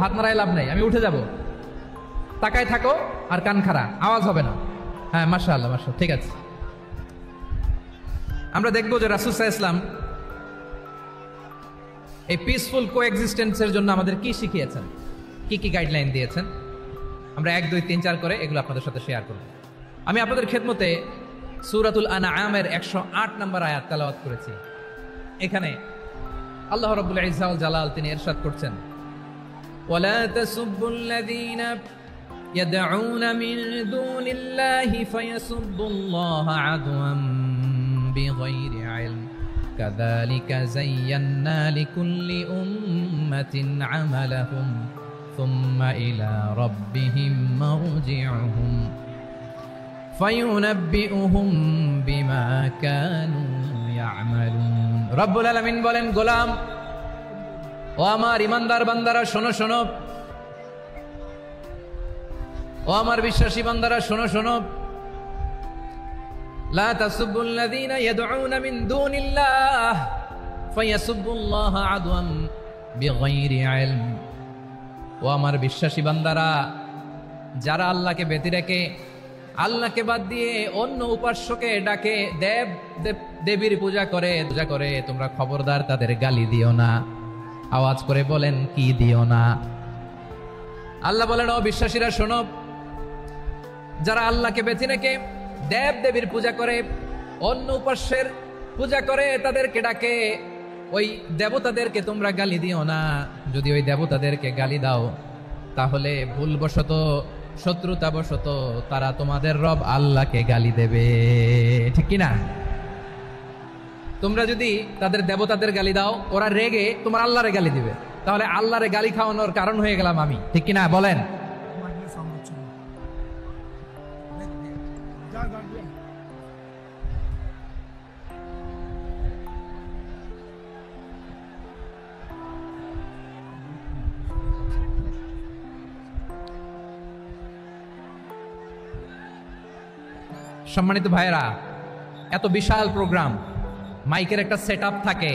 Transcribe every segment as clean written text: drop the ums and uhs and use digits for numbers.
হাত নাড়ায় লাভ নাই, আমি উঠে যাব। তাকায় থাকো আর কান খাড়া, আওয়াজ হবে না। হ্যাঁ, মাশাআল্লাহ, মাশাআল্লাহ, ঠিক আছে। আমরা দেখবো যে রাসূল সাল্লাল্লাহু আলাইহি ওয়াসাল্লাম এই পিসফুল কোএক্সিস্টেন্সের জন্য আমাদের কি শিখিয়েছেন, কি কি গাইডলাইন দিয়েছেন। আমরা 1, 2, 3, 4 করে এগুলো আপনাদের সাথে শেয়ার করব। আমি আপনাদের খেদমতে সূরাতুল আনআমের 108 নম্বর আয়াত তেলাওয়াত করেছি। এখানে আল্লাহ রাব্বুল ইজ্জা ওয়াল জালাল তিনি ইরশাদ করছেন, ولا تسبوا الذين يدعون من دون الله فيسبوا الله عدوا بغير علم كذلك زينا لكل أمة عملهم ثم إلى ربهم مرجعهم فينبئهم بما كانوا يعملون। رب العالمين বলেন, গোলাম ও আমার ইমানদার বান্দারা শোনো শোনো, ও আমার বিশ্বাসী বান্দারা শোনো শোনো। লা তাসুবুল্লাযীনা ইয়াদউনা মিন দুনিল্লাহ ফায়াসুবুল্লাহা আদওয়ান বিগাইরি ইলম। ও আমার বিশ্বাসী বান্দারা, যারা আল্লাহকে ব্যতি রেখে, আল্লাহকে বাদ দিয়ে অন্য উপাস্যকে ডাকে, দেবীর পূজা করে, তোমরা খবরদার তাদের গালি দিও না। আওয়াজ করে বলেন, কি দিও না? আল্লাহ বলেন, ও বিশ্বাসীরা শোনো, যারা আল্লাহকে বেছে রেখে দেবীর পূজা করে, অন্য উপাস্যের পূজা করে, তাদেরকে ডাকে, ওই দেবতাদেরকে তোমরা গালি দিও না। যদি ওই দেবতাদেরকে গালি দাও তাহলে ভুলবশত, শত্রুতাবশত তারা তোমাদের রব আল্লাহকে গালি দেবে, ঠিক কিনা? তোমরা যদি তাদের দেবতাদের গালি দাও, ওরা রেগে তোমার আল্লাহরে গালি দিবে, তাহলে আল্লাহরে গালি খাওয়ানোর কারণ হয়ে গেলাম আমি, ঠিক কিনা বলেন? সম্মানিত ভাইয়েরা, এত বিশাল প্রোগ্রাম, মাইকের একটা সেটআপ থাকে,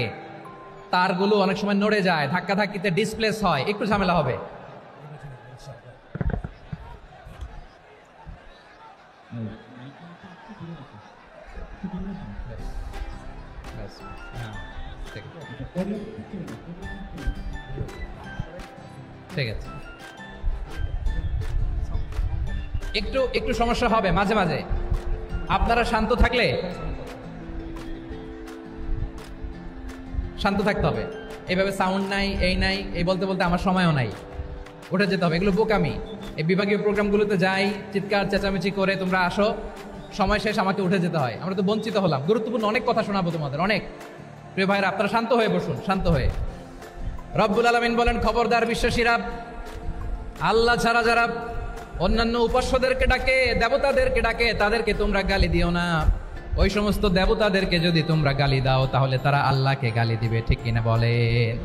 তারগুলো অনেক সময় নড়ে যায়, ধাক্কা ধাক্কিতে ডিসপ্লেস হয়, একটু ঝামেলা হবে। ঠিক আছে, একটু সমস্যা হবে মাঝে মাঝে। আপনারা শান্ত থাকলে, শান্ত থাকতে হবে। এইভাবে সাউন্ড নাই, এই নাই, এই বলতে বলতে আমার সময়ও নাই, উঠে যেতে হবে। এগুলো বোকামি। এই বিভাগীয় প্রোগ্রামগুলোতে যাই, চিৎকার চেঁচামেচি করে তোমরা আসো, সময় শেষ, আমাকে উঠে যেতে হয়। আমরা তো বঞ্চিত হলাম। গুরুত্বপূর্ণ অনেক কথা শোনাবো তোমাদের, অনেক। প্রিয় ভাইরা, আপনারা শান্ত হয়ে বসুন, শান্ত হয়ে। রব্বুল আলামিন বলেন, খবরদার বিশ্বাসীরা, আল্লাহ ছাড়া যারা অন্যান্য উপাস্যদেরকে ডাকে, দেবতাদেরকে ডাকে, তাদেরকে তোমরা গালি দিও না। ওই সমস্ত দেবতাদেরকে যদি তোমরা গালি দাও তাহলে তারা আল্লাহকে গালি দিবে, ঠিক কিনা বলেন?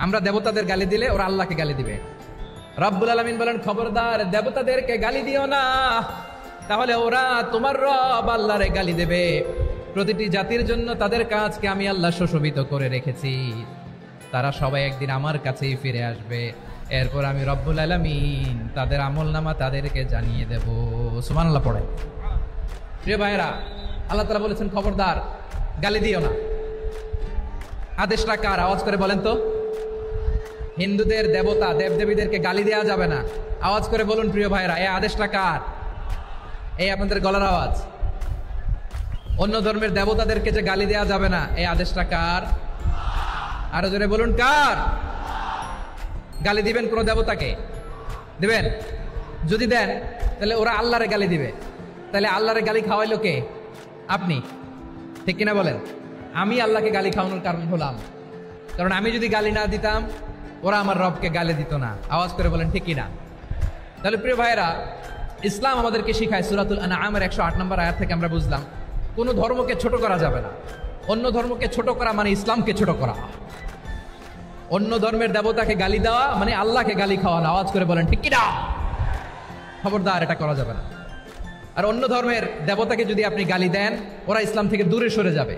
আমরা দেবতাদের গালি দিলে ওরা আল্লাহকে গালি দিবে। রব্বুল আলামিন বলেন, খবরদার দেবতাদেরকে গালি দিও না, তাহলে ওরা তোমার রব আল্লাহরে গালি দেবে। প্রতিটি জাতির জন্য তাদের কাজকে আমি আল্লাহ সুশোভিত করে রেখেছি, তারা সবাই একদিন আমার কাছেই ফিরে আসবে। এরপর আমি রব্বুল আলামিন তাদের আমলনামা তাদেরকে জানিয়ে দেব। সুবহানাল্লাহ পড়ে। প্রিয় ভাইয়েরা, আল্লাহ তাআলা বলেছেন, খবরদার গালি দিও না। আদেশটা কার? আওয়াজ করে বলেন তো। হিন্দুদের দেবতা দেবদেবীদেরকে গালি দেওয়া যাবে না। আওয়াজ করে বলুন প্রিয় ভাইয়েরা, এই আদেশটা কার? এই আপনাদের গলার আওয়াজ। অন্য ধর্মের দেবতাদেরকে যে গালি দেওয়া যাবে না, এই আদেশটা কার? আরো জোরে বলুন, কার? গালি দিবেন কোন দেবতাকে? দিবেন? যদি দেন তাহলে ওরা আল্লাহরে গালি দিবে। তাহলে আল্লাহরে গালি খাওয়াইলো কে? আপনি, ঠিক কিনা বলেন? আমি আল্লাহকে গালি খাওয়ানোর কারণ হলাম, কারণ আমি যদি গালি না দিতাম ওরা আমার রবকে গালি দিত না। আওয়াজ করে বলেন, ঠিক কিনা? তাহলে প্রিয় ভাইয়েরা, ইসলাম আমাদেরকে শিখায়, সূরাতুল আনআমের 108 নম্বর আয়াত থেকে আমরা বুঝলাম, কোন ধর্মকে ছোট করা যাবে না। অন্য ধর্মকে ছোট করা মানে ইসলামকে ছোট করা। অন্য ধর্মের দেবতাকে গালি দেওয়া মানে আল্লাহকে গালি খাওয়ানো। আওয়াজ করে বলেন, ঠিক কিনা? খবরদার, এটা করা যাবে না। আর অন্য ধর্মের দেবতাকে যদি আপনি গালি দেন, ওরা ইসলাম থেকে দূরে সরে যাবে।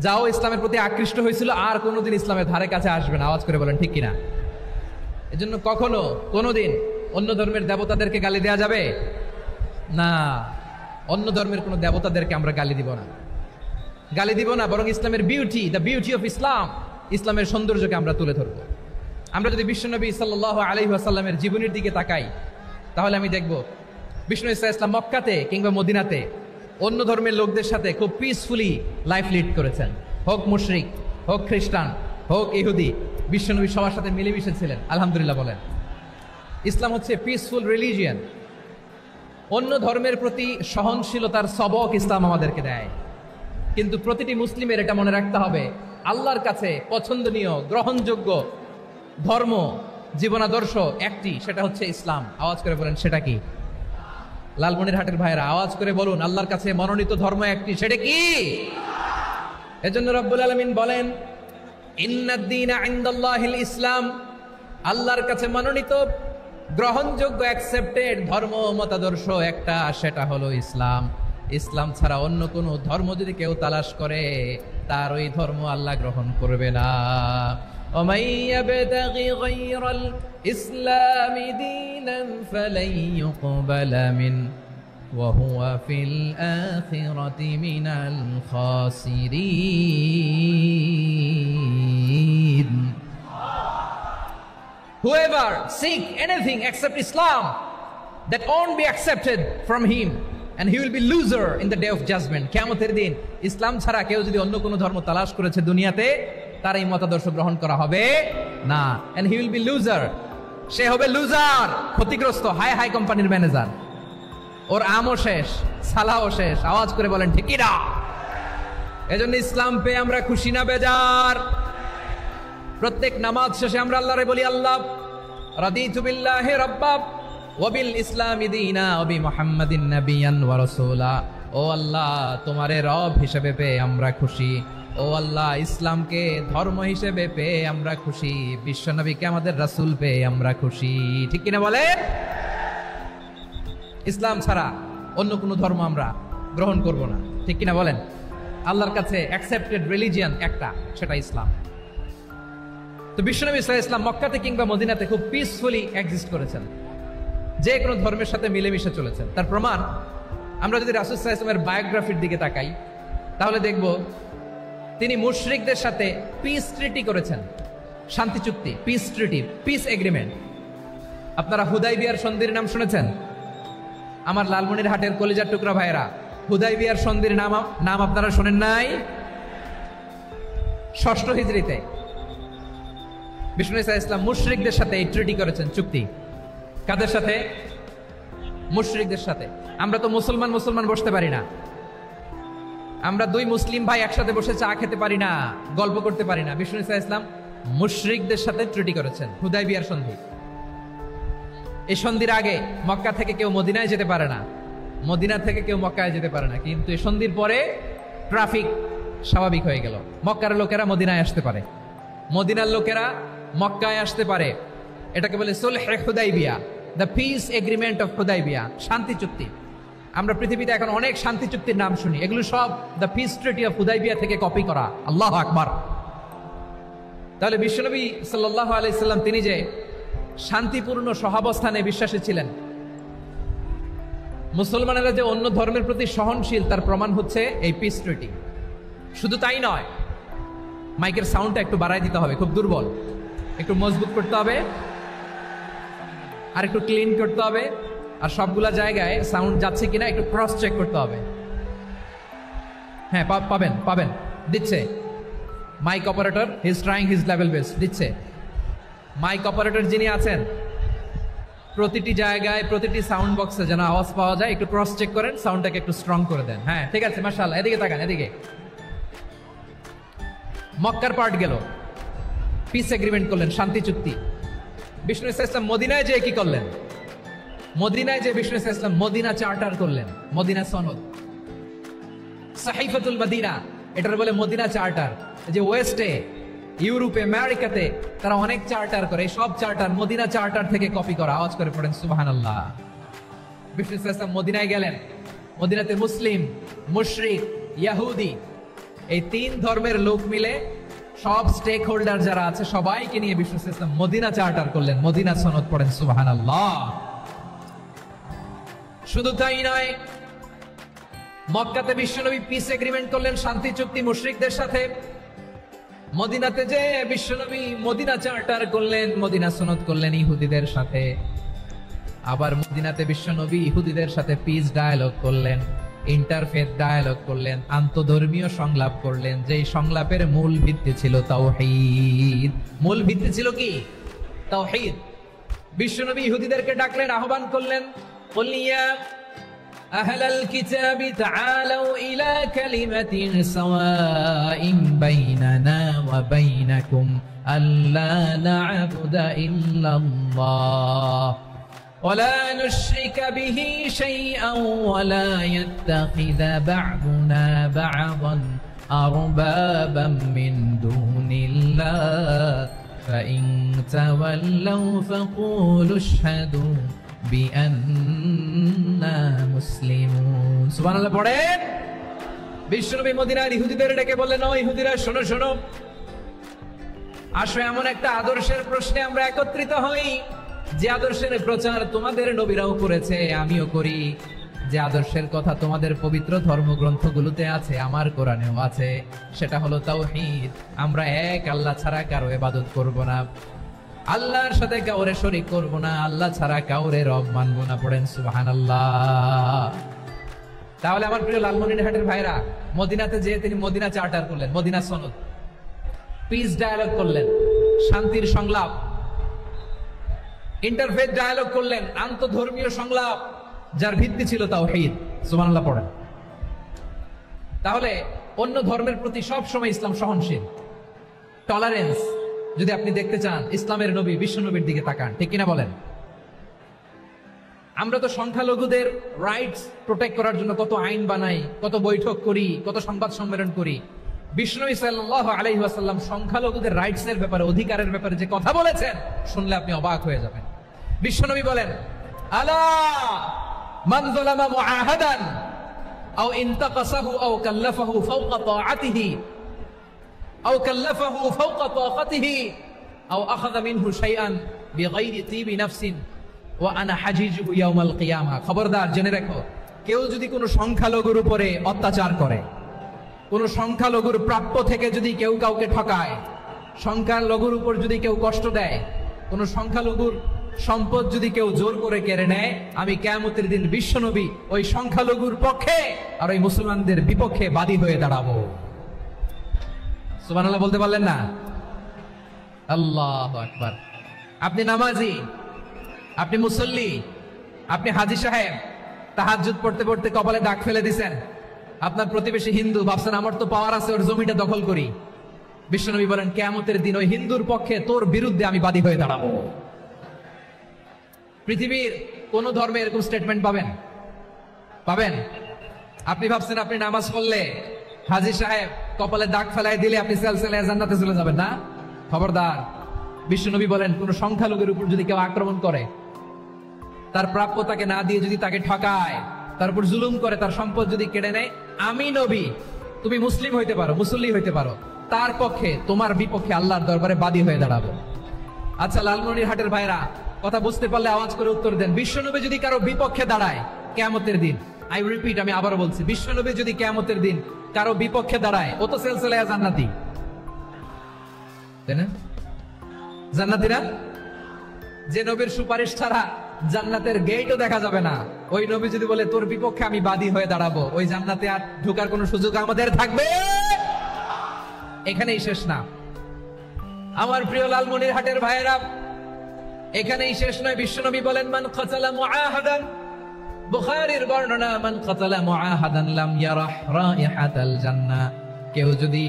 যাও ইসলামের প্রতি আকৃষ্ট হয়েছিল আর কোনোদিন ইসলামের ধারে কাছে আসবে না। আওয়াজ করে বলেন ঠিক কিনা। এজন্য কখনো কোনোদিন অন্য ধর্মের দেবতাদেরকে গালি দেওয়া যাবে না। অন্য ধর্মের কোনো দেবতাদেরকে আমরা গালি দিব না, গালি দিব না, বরং ইসলামের beauty, the beauty of Islam, ইসলামের সৌন্দর্যকে আমরা তুলে ধরবো। আমরা যদি বিশ্বনবী সাল্লাল্লাহু আলাইহি ওয়াসাল্লামের জীবনের দিকে তাকাই, তাহলে আমি দেখব বিষ্ণু ইসলাম মক্কাতে কিংবা মদিনাতে অন্য ধর্মের লোকদের সাথে খুব পিসফুলি লাইফ লিড করেছেন। হোক মুশরিক, হোক খ্রিস্টান, হোক ইহুদি, বিশ্বনবী সবার সাথে মিলেমিশে ছিলেন। আলহামদুলিল্লাহ বলেন। ইসলাম হচ্ছে পিসফুল রিলিজিয়ান। অন্য ধর্মের প্রতি সহনশীলতার সবক ইসলাম আমাদেরকে দেয়। কিন্তু প্রতিটি মুসলিমের এটা মনে রাখতে হবে, আল্লাহর কাছে পছন্দনীয় গ্রহণযোগ্য ধর্ম, জীবনাদর্শ একটি, সেটা হচ্ছে ইসলাম। আওয়াজ করে বলেন, সেটা কি? লালমনিরহাটের ভাইরা আওয়াজ করে বলুন, আল্লাহর কাছে মনোনীত ধর্ম একটি, সেটা কি? এজন্য রব্বুল আলামিন বলেন, ইন্নাদ-দীনা ইনদাল্লাহিল ইসলাম, আল্লাহর কাছে মনোনীত গ্রহণযোগ্য অ্যাকসেপ্টেড ধর্ম মতাদর্শ একটা, সেটা হলো ইসলাম। ইসলাম ছাড়া অন্য কোনো ধর্ম যদি কেউ তালাশ করে, তার ওই ধর্ম আল্লাহ গ্রহণ করবে না। ومن يبتغي غير الإسلام دينا فلن يقبل منه وهو في الآخرة من الخاسرين. Whoever seek anything except Islam, that won't be accepted from him, and he will be loser in the day of judgment. কিয়ামতের দিন ইসলাম ছাড়া কেউ যদি অন্য কোনো ধর্ম তালাশ করেছে দুনিয়াতে, তার এই মতাদর্শ গ্রহণ করা হবে না, and he will be loser. সে হবে লুজার, ক্ষতিগ্রস্ত, হাই হাই কোম্পানির ম্যানেজার। ওর আমও শেষ, সালাও শেষ। আওয়াজ করে বলেন ঠিক কি না? এজন্য ইসলাম পেয়ে আমরা খুশি না বেজার? প্রত্যেক নামাজ শেষে আমরা আল্লাহরে বলি, আল্লাহ রাদিতু বিল্লাহি রাব্বা ওয়া বিল ইসলামি দীনা ওয়া বি মুহাম্মাদিন নাবিয়ান ওয়া রাসূলা। ও আল্লাহ, তোমারে রব হিসেবে পেয়ে আমরা খুশি। ও আল্লাহ, ইসলামকে ধর্ম হিসেবে পেয়ে আমরা খুশি। বিশ্বনবীকে আমাদের রাসূল পেয়ে আমরা খুশি। ঠিক কিনা বলে? ইসলাম ছাড়া অন্য কোনো ধর্ম আমরা গ্রহণ করব না। ঠিক কিনা বলেন? আল্লাহর কাছে অ্যাকসেপ্টেড রিলিজিয়ান একটা, সেটা ইসলাম। তো বিশ্বনবী সাল্লাল্লাহু আলাইহি ওয়াসাল্লাম মক্কাতে কিংবা মদিনাতে খুব পিসফুলি এক্সিস্ট করেছেন, যে কোনো ধর্মের সাথে মিলেমিশে চলেছেন। তার প্রমাণ আমরা যদি রাসূল সাল্লাল্লাহু আলাইহি ওয়াসাল্লামের বায়োগ্রাফির দিকে তাকাই, তাহলে দেখব তিনি মুশরিকদের সাথে পিস ট্রিটি করেছেন, শান্তি চুক্তি, পিস ট্রিটি, পিস এগ্রিমেন্ট। আপনারা হুদাইবিয়ার সন্ধির নাম শুনেছেন? আমার লালমনিরহাটের কলিজার টুকরা ভাইরা, হুদাইবিয়ার সন্ধির নাম আপনারা শোনেন নাই? 6ষ্ঠ হিজরিতে বিষ্ণু ঈসা ইসলাম মুশরিকদের সাথে এই ট্রিটি করেছেন, চুক্তি। কাদের সাথে? মুশরিকদের সাথে। আমরা তো মুসলমান বসতে পারি না, আমরা দুই মুসলিম ভাই একসাথে বসে চা খেতে পারি না, গল্প করতে পারি না। বিষ্ণু ঈসা ইসলাম মুশরিকদের সাথে ট্রিটি করেছেন, হুদাইবিয়ার সন্ধি। এই সন্ধির আগে মক্কা থেকে কেউ মদিনায় যেতে পারে না, মদিনা থেকে কেউ মক্কায় যেতে পারে না। কিন্তু এই সন্ধির পরে ট্রাফিক স্বাভাবিক হয়ে গেল। মক্কার লোকেরা মদিনায় আসতে পারে, মদিনার লোকেরা মক্কায় আসতে পারে। এটাকে বলে সুলহে Hudaibiya, the peace agreement of Hudaibiya, শান্তি চুক্তি। আমরা পৃথিবীতে এখন অনেক শান্তি চুক্তির নাম শুনি, এগুলো সব the piece treaty of Hudaibiya থেকে কপি করা। আল্লাহু আকবার। তাহলে বিশ্বনবী সাল্লাল্লাহু আলাইহি সাল্লাম তিনি যে শান্তিপূর্ণ সহাবস্থানে বিশ্বাসী ছিলেন, মুসলমানেরা যে অন্য ধর্মের প্রতি সহনশীল, তার প্রমাণ হচ্ছে এই পিস ট্রিটি। শুধু তাই নয়, মাইকের সাউন্ডটা একটু বাড়াই দিতে হবে, খুব দুর্বল, একটু মজবুত করতে হবে, আর একটু ক্লিন করতে হবে, আর সবগুলা জায়গায় সাউন্ড যাচ্ছে কিনা একটু ক্রস চেক করতে হবে। হ্যাঁ, পাবেন দিচ্ছে mic operator, he is trying his level best, দিচ্ছে। মাইক অপারেটর যিনি আছেন, প্রতিটি জায়গায় প্রতিটি সাউন্ড বক্সে যেন আওয়াজ পাওয়া যায়, একটু ক্রস চেক করেন, সাউন্ডটাকে একটু স্ট্রং করে দেন। হ্যাঁ, ঠিক আছে, মাশাআল্লাহ। এদিকে তাকান, এদিকে। মক্কার পার্ট গেল, পিস এগ্রিমেন্ট করলেন, শান্তি চুক্তি। বিষ্ণু ইসলাম মদিনায় যে কি করলেন? মদিনায় যে বিষ্ণু ইসলাম মদিনা চার্টার করলেন, মদিনা সনদ, সাহিফাতুল মদিনা, এটার বলে মদিনা চার্টার। যে ওয়েস্টে, ইউরোপে, আমেরিকাতে তারা অনেক চার্টার করে, সব চার্টার মদিনা চার্টার থেকে কপি করা। আওয়াজ করে পড়েন সুবহানাল্লাহ। বিষ্ণু ইসলাম মদিনায় গেলেন, মদিনাতে মুসলিম, মুশরিক, ইহুদি, এই তিন ধর্মের লোক মিলে সব স্টেক হোল্ডার যারা আছে সবাইকে নিয়ে বিশ্ব ইসলাম মদিনা চার্টার করলেন, মদিনা সনদ পড়েন সুবহানাল্লাহ। শুধু তাই নয়, মক্কাতে বিশ্বনবী পিস এগ্রিমেন্ট করলেন, শান্তি চুক্তি মুশরিকদের সাথে। মদিনাতে যে বিশ্বনবী মদিনা চার্টার করলেন, মদিনা সনদ করলেন ইহুদিদের সাথে। আবার মদিনাতে বিশ্বনবী ইহুদিদের সাথে পিস ডায়ালগ করলেন, ইন্টারফেথ ডায়ালগ করলেন, আন্তধর্মীয় সংলাপ করলেন, যেই সংলাপের মূল ভিত্তি ছিল তাওহীদ। মূল ভিত্তি ছিল কি? তাওহীদ। বিশ্বনবী ইহুদিদেরকে ডাকলেন, আহ্বান করলেন, কুল ইয়া আহলাল কিতাবি তাআলাউ ইলা কালিমাতিন সাওয়াইন বাইনানা ওয়া বাইনাকুম আল্লা না'বুদা ইল্লাল্লাহ ولا نشرك به شيئا ولا يتخذ بعضنا بعضا أربابا من دون الله فإن تولوا فقولوا اشهدوا بأننا مسلمون سبحان الله পড়েন। বিশ্বনবী মদিনার ইহুদিদের ডেকে বললেন, ও ইহুদিরা শোনো শোনো, আসো এমন একটা আদর্শের প্রশ্নে আমরা একত্রিত হই যে আদর্শের প্রচার তোমাদের নবীরাও করেছে, আমিও করি। যে আদর্শের কথা তোমাদের পবিত্র ধর্মগ্রন্থগুলোতে আছে, আমার কোরআনেও আছে, সেটা হলো তাওহীদ। আমরা এক আল্লাহ ছাড়া কারো ইবাদত করব না, আল্লাহর সাথে কাউরে শরীক করব না, আল্লাহ ছাড়া কাউরে রব মানব না। পড়েন সুবহানাল্লাহ। তাহলে আমার প্রিয় লালমনিরহাটের ভাইরা, মদিনাতে যেয়ে তিনি মদিনা চার্টার করলেন, মদিনা সনদ, পিস ডায়ালগ করলেন, শান্তির সংলাপ, ইন্টারফেথ ডায়ালগ করলেন, আন্তধর্মীয় সংলাপ, যার ভিত্তি ছিল তাওহীদ। সুবহানাল্লাহ পড়েন। তাহলে অন্য ধর্মের প্রতি সব সময় ইসলাম সহনশীল, টলারেন্স। যদি আপনি দেখতে চান ইসলামের নবী বিশ্ব নবীর দিকে তাকান, ঠিক কিনা বলেন? আমরা তো সংখ্যালঘুদের রাইটস প্রোটেক্ট করার জন্য কত আইন বানাই, কত বৈঠক করি, কত সংবাদ সম্মেলন করি। বিশ্বনবী সাল্লাল্লাহু আলাইহি ওয়াসাল্লাম সংখ্যালঘুদের রাইটস এর ব্যাপারে, অধিকারের ব্যাপারে যে কথা বলেছেন, শুনলে আপনি অবাক হয়ে যাবেন। বিশ্বনবী বলেন, আলা মান যালামা মুআহাদান আও ইনতাকাসাহু আও কাল্লাফাহু ফাওকা তাআতিহি আও কাল্লাফাহু ফাওকা তাকাতিহি আও আখাযা মিনহু শাইআন বিগাইরি তিবি নাফসিন ওয়া আনা হাজিজুহু ইয়াউমাল কিয়ামা। খবরদার, জেনে রাখো, কেউ যদি কোনো সংখ্যালঘুর উপরে অত্যাচার করে, কোন সংখ্যালঘুর প্রাপ্য থেকে যদি কেউ কাউকে ঠকায়, সংখ্যালঘুর উপর যদি কেউ কষ্ট দেয়, কোন সংখ্যালঘুর সম্পদ যদি কেউ জোর করে কেড়ে নেয়, আমি কিয়ামতের দিন বিশ্বনবী ওই সংখ্যালঘুর পক্ষে আর ওই মুসলমানদের বিপক্ষে বাদী হয়ে দাঁড়াবো। সুবহানাল্লাহ বলতে পারলেন না? আল্লাহু আকবার। আপনি নামাজি, আপনি মুসল্লি, আপনি হাজী সাহেব, তাহাজ্জুদ পড়তে পড়তে কপালে দাগ ফেলে দিছেন, আপনার প্রতিবেশী হিন্দু, ভাবছেন আমার তো পাওয়ার আছে, ওর জমিটা দখল করি। বিশ্বনবী বলেন, কিয়ামতের দিন ওই হিন্দুর পক্ষে তোর বিরুদ্ধে আমি বাদী হয়ে দাঁড়াবো। পৃথিবীর কোন ধর্মে এরকম স্টেটমেন্ট পাবেন? পাবেন? আপনি ভাবছেন আপনি নামাজ পড়লে হাজী সাহেব কপালে দাগ ফেলায় দিলে আপনি সেলসেলে জান্নাতে চলে যাবেন না? খবরদার। বিশ্বনবী বলেন, কোন সংখ্যালঘুর উপর যদি কেউ আক্রমণ করে, তার প্রাপ্য তাকে না দিয়ে যদি তাকে ঠকায়, তার উপর জুলুম করে, তার সম্পদ যদি কেড়ে নেয়, আমি নবী, তুমি মুসলিম হইতে পারো, মুসল্লি হইতে পারো, তার পক্ষে তোমার বিপক্ষে আল্লাহর দরবারে বাদী হয়ে দাঁড়াবো। আচ্ছা লালমনিরহাটের ভাইরা, কথা বুঝতে পারলে আওয়াজ করে উত্তর দেন। বিশ্বনবী যদি কারো বিপক্ষে দাঁড়ায় কিয়ামতের দিন, আই রিপিট, আমি আবারও বলছি, বিশ্বনবী যদি কিয়ামতের দিন কারো বিপক্ষে দাঁড়ায়, ও তো সেলসেলায়া জান্নাতি, তাই না? জান্নাতি না? যে নবীর সুপারিশ ছাড়া জান্নাতের গেটও দেখা যাবে না, ওই নবী যদি বলে তোর বিপক্ষে আমি বাদী হয়ে দাঁড়াবো, ওই জান্নাতে আর ঢোকার কোন সুযোগ আমাদের থাকবে? এখানেই শেষ না আমার প্রিয় লালমনিরহাটের ভাইয়েরা, এখানেই শেষ নয়। বিশ্বনবী বলেন, মান কাতালা মুআহাদান, বুখারীর বর্ণনা, মান কাতালা মুআহাদান লাম ইয়ারাহ রাইহাতাল জান্নাহ। কেউ যদি,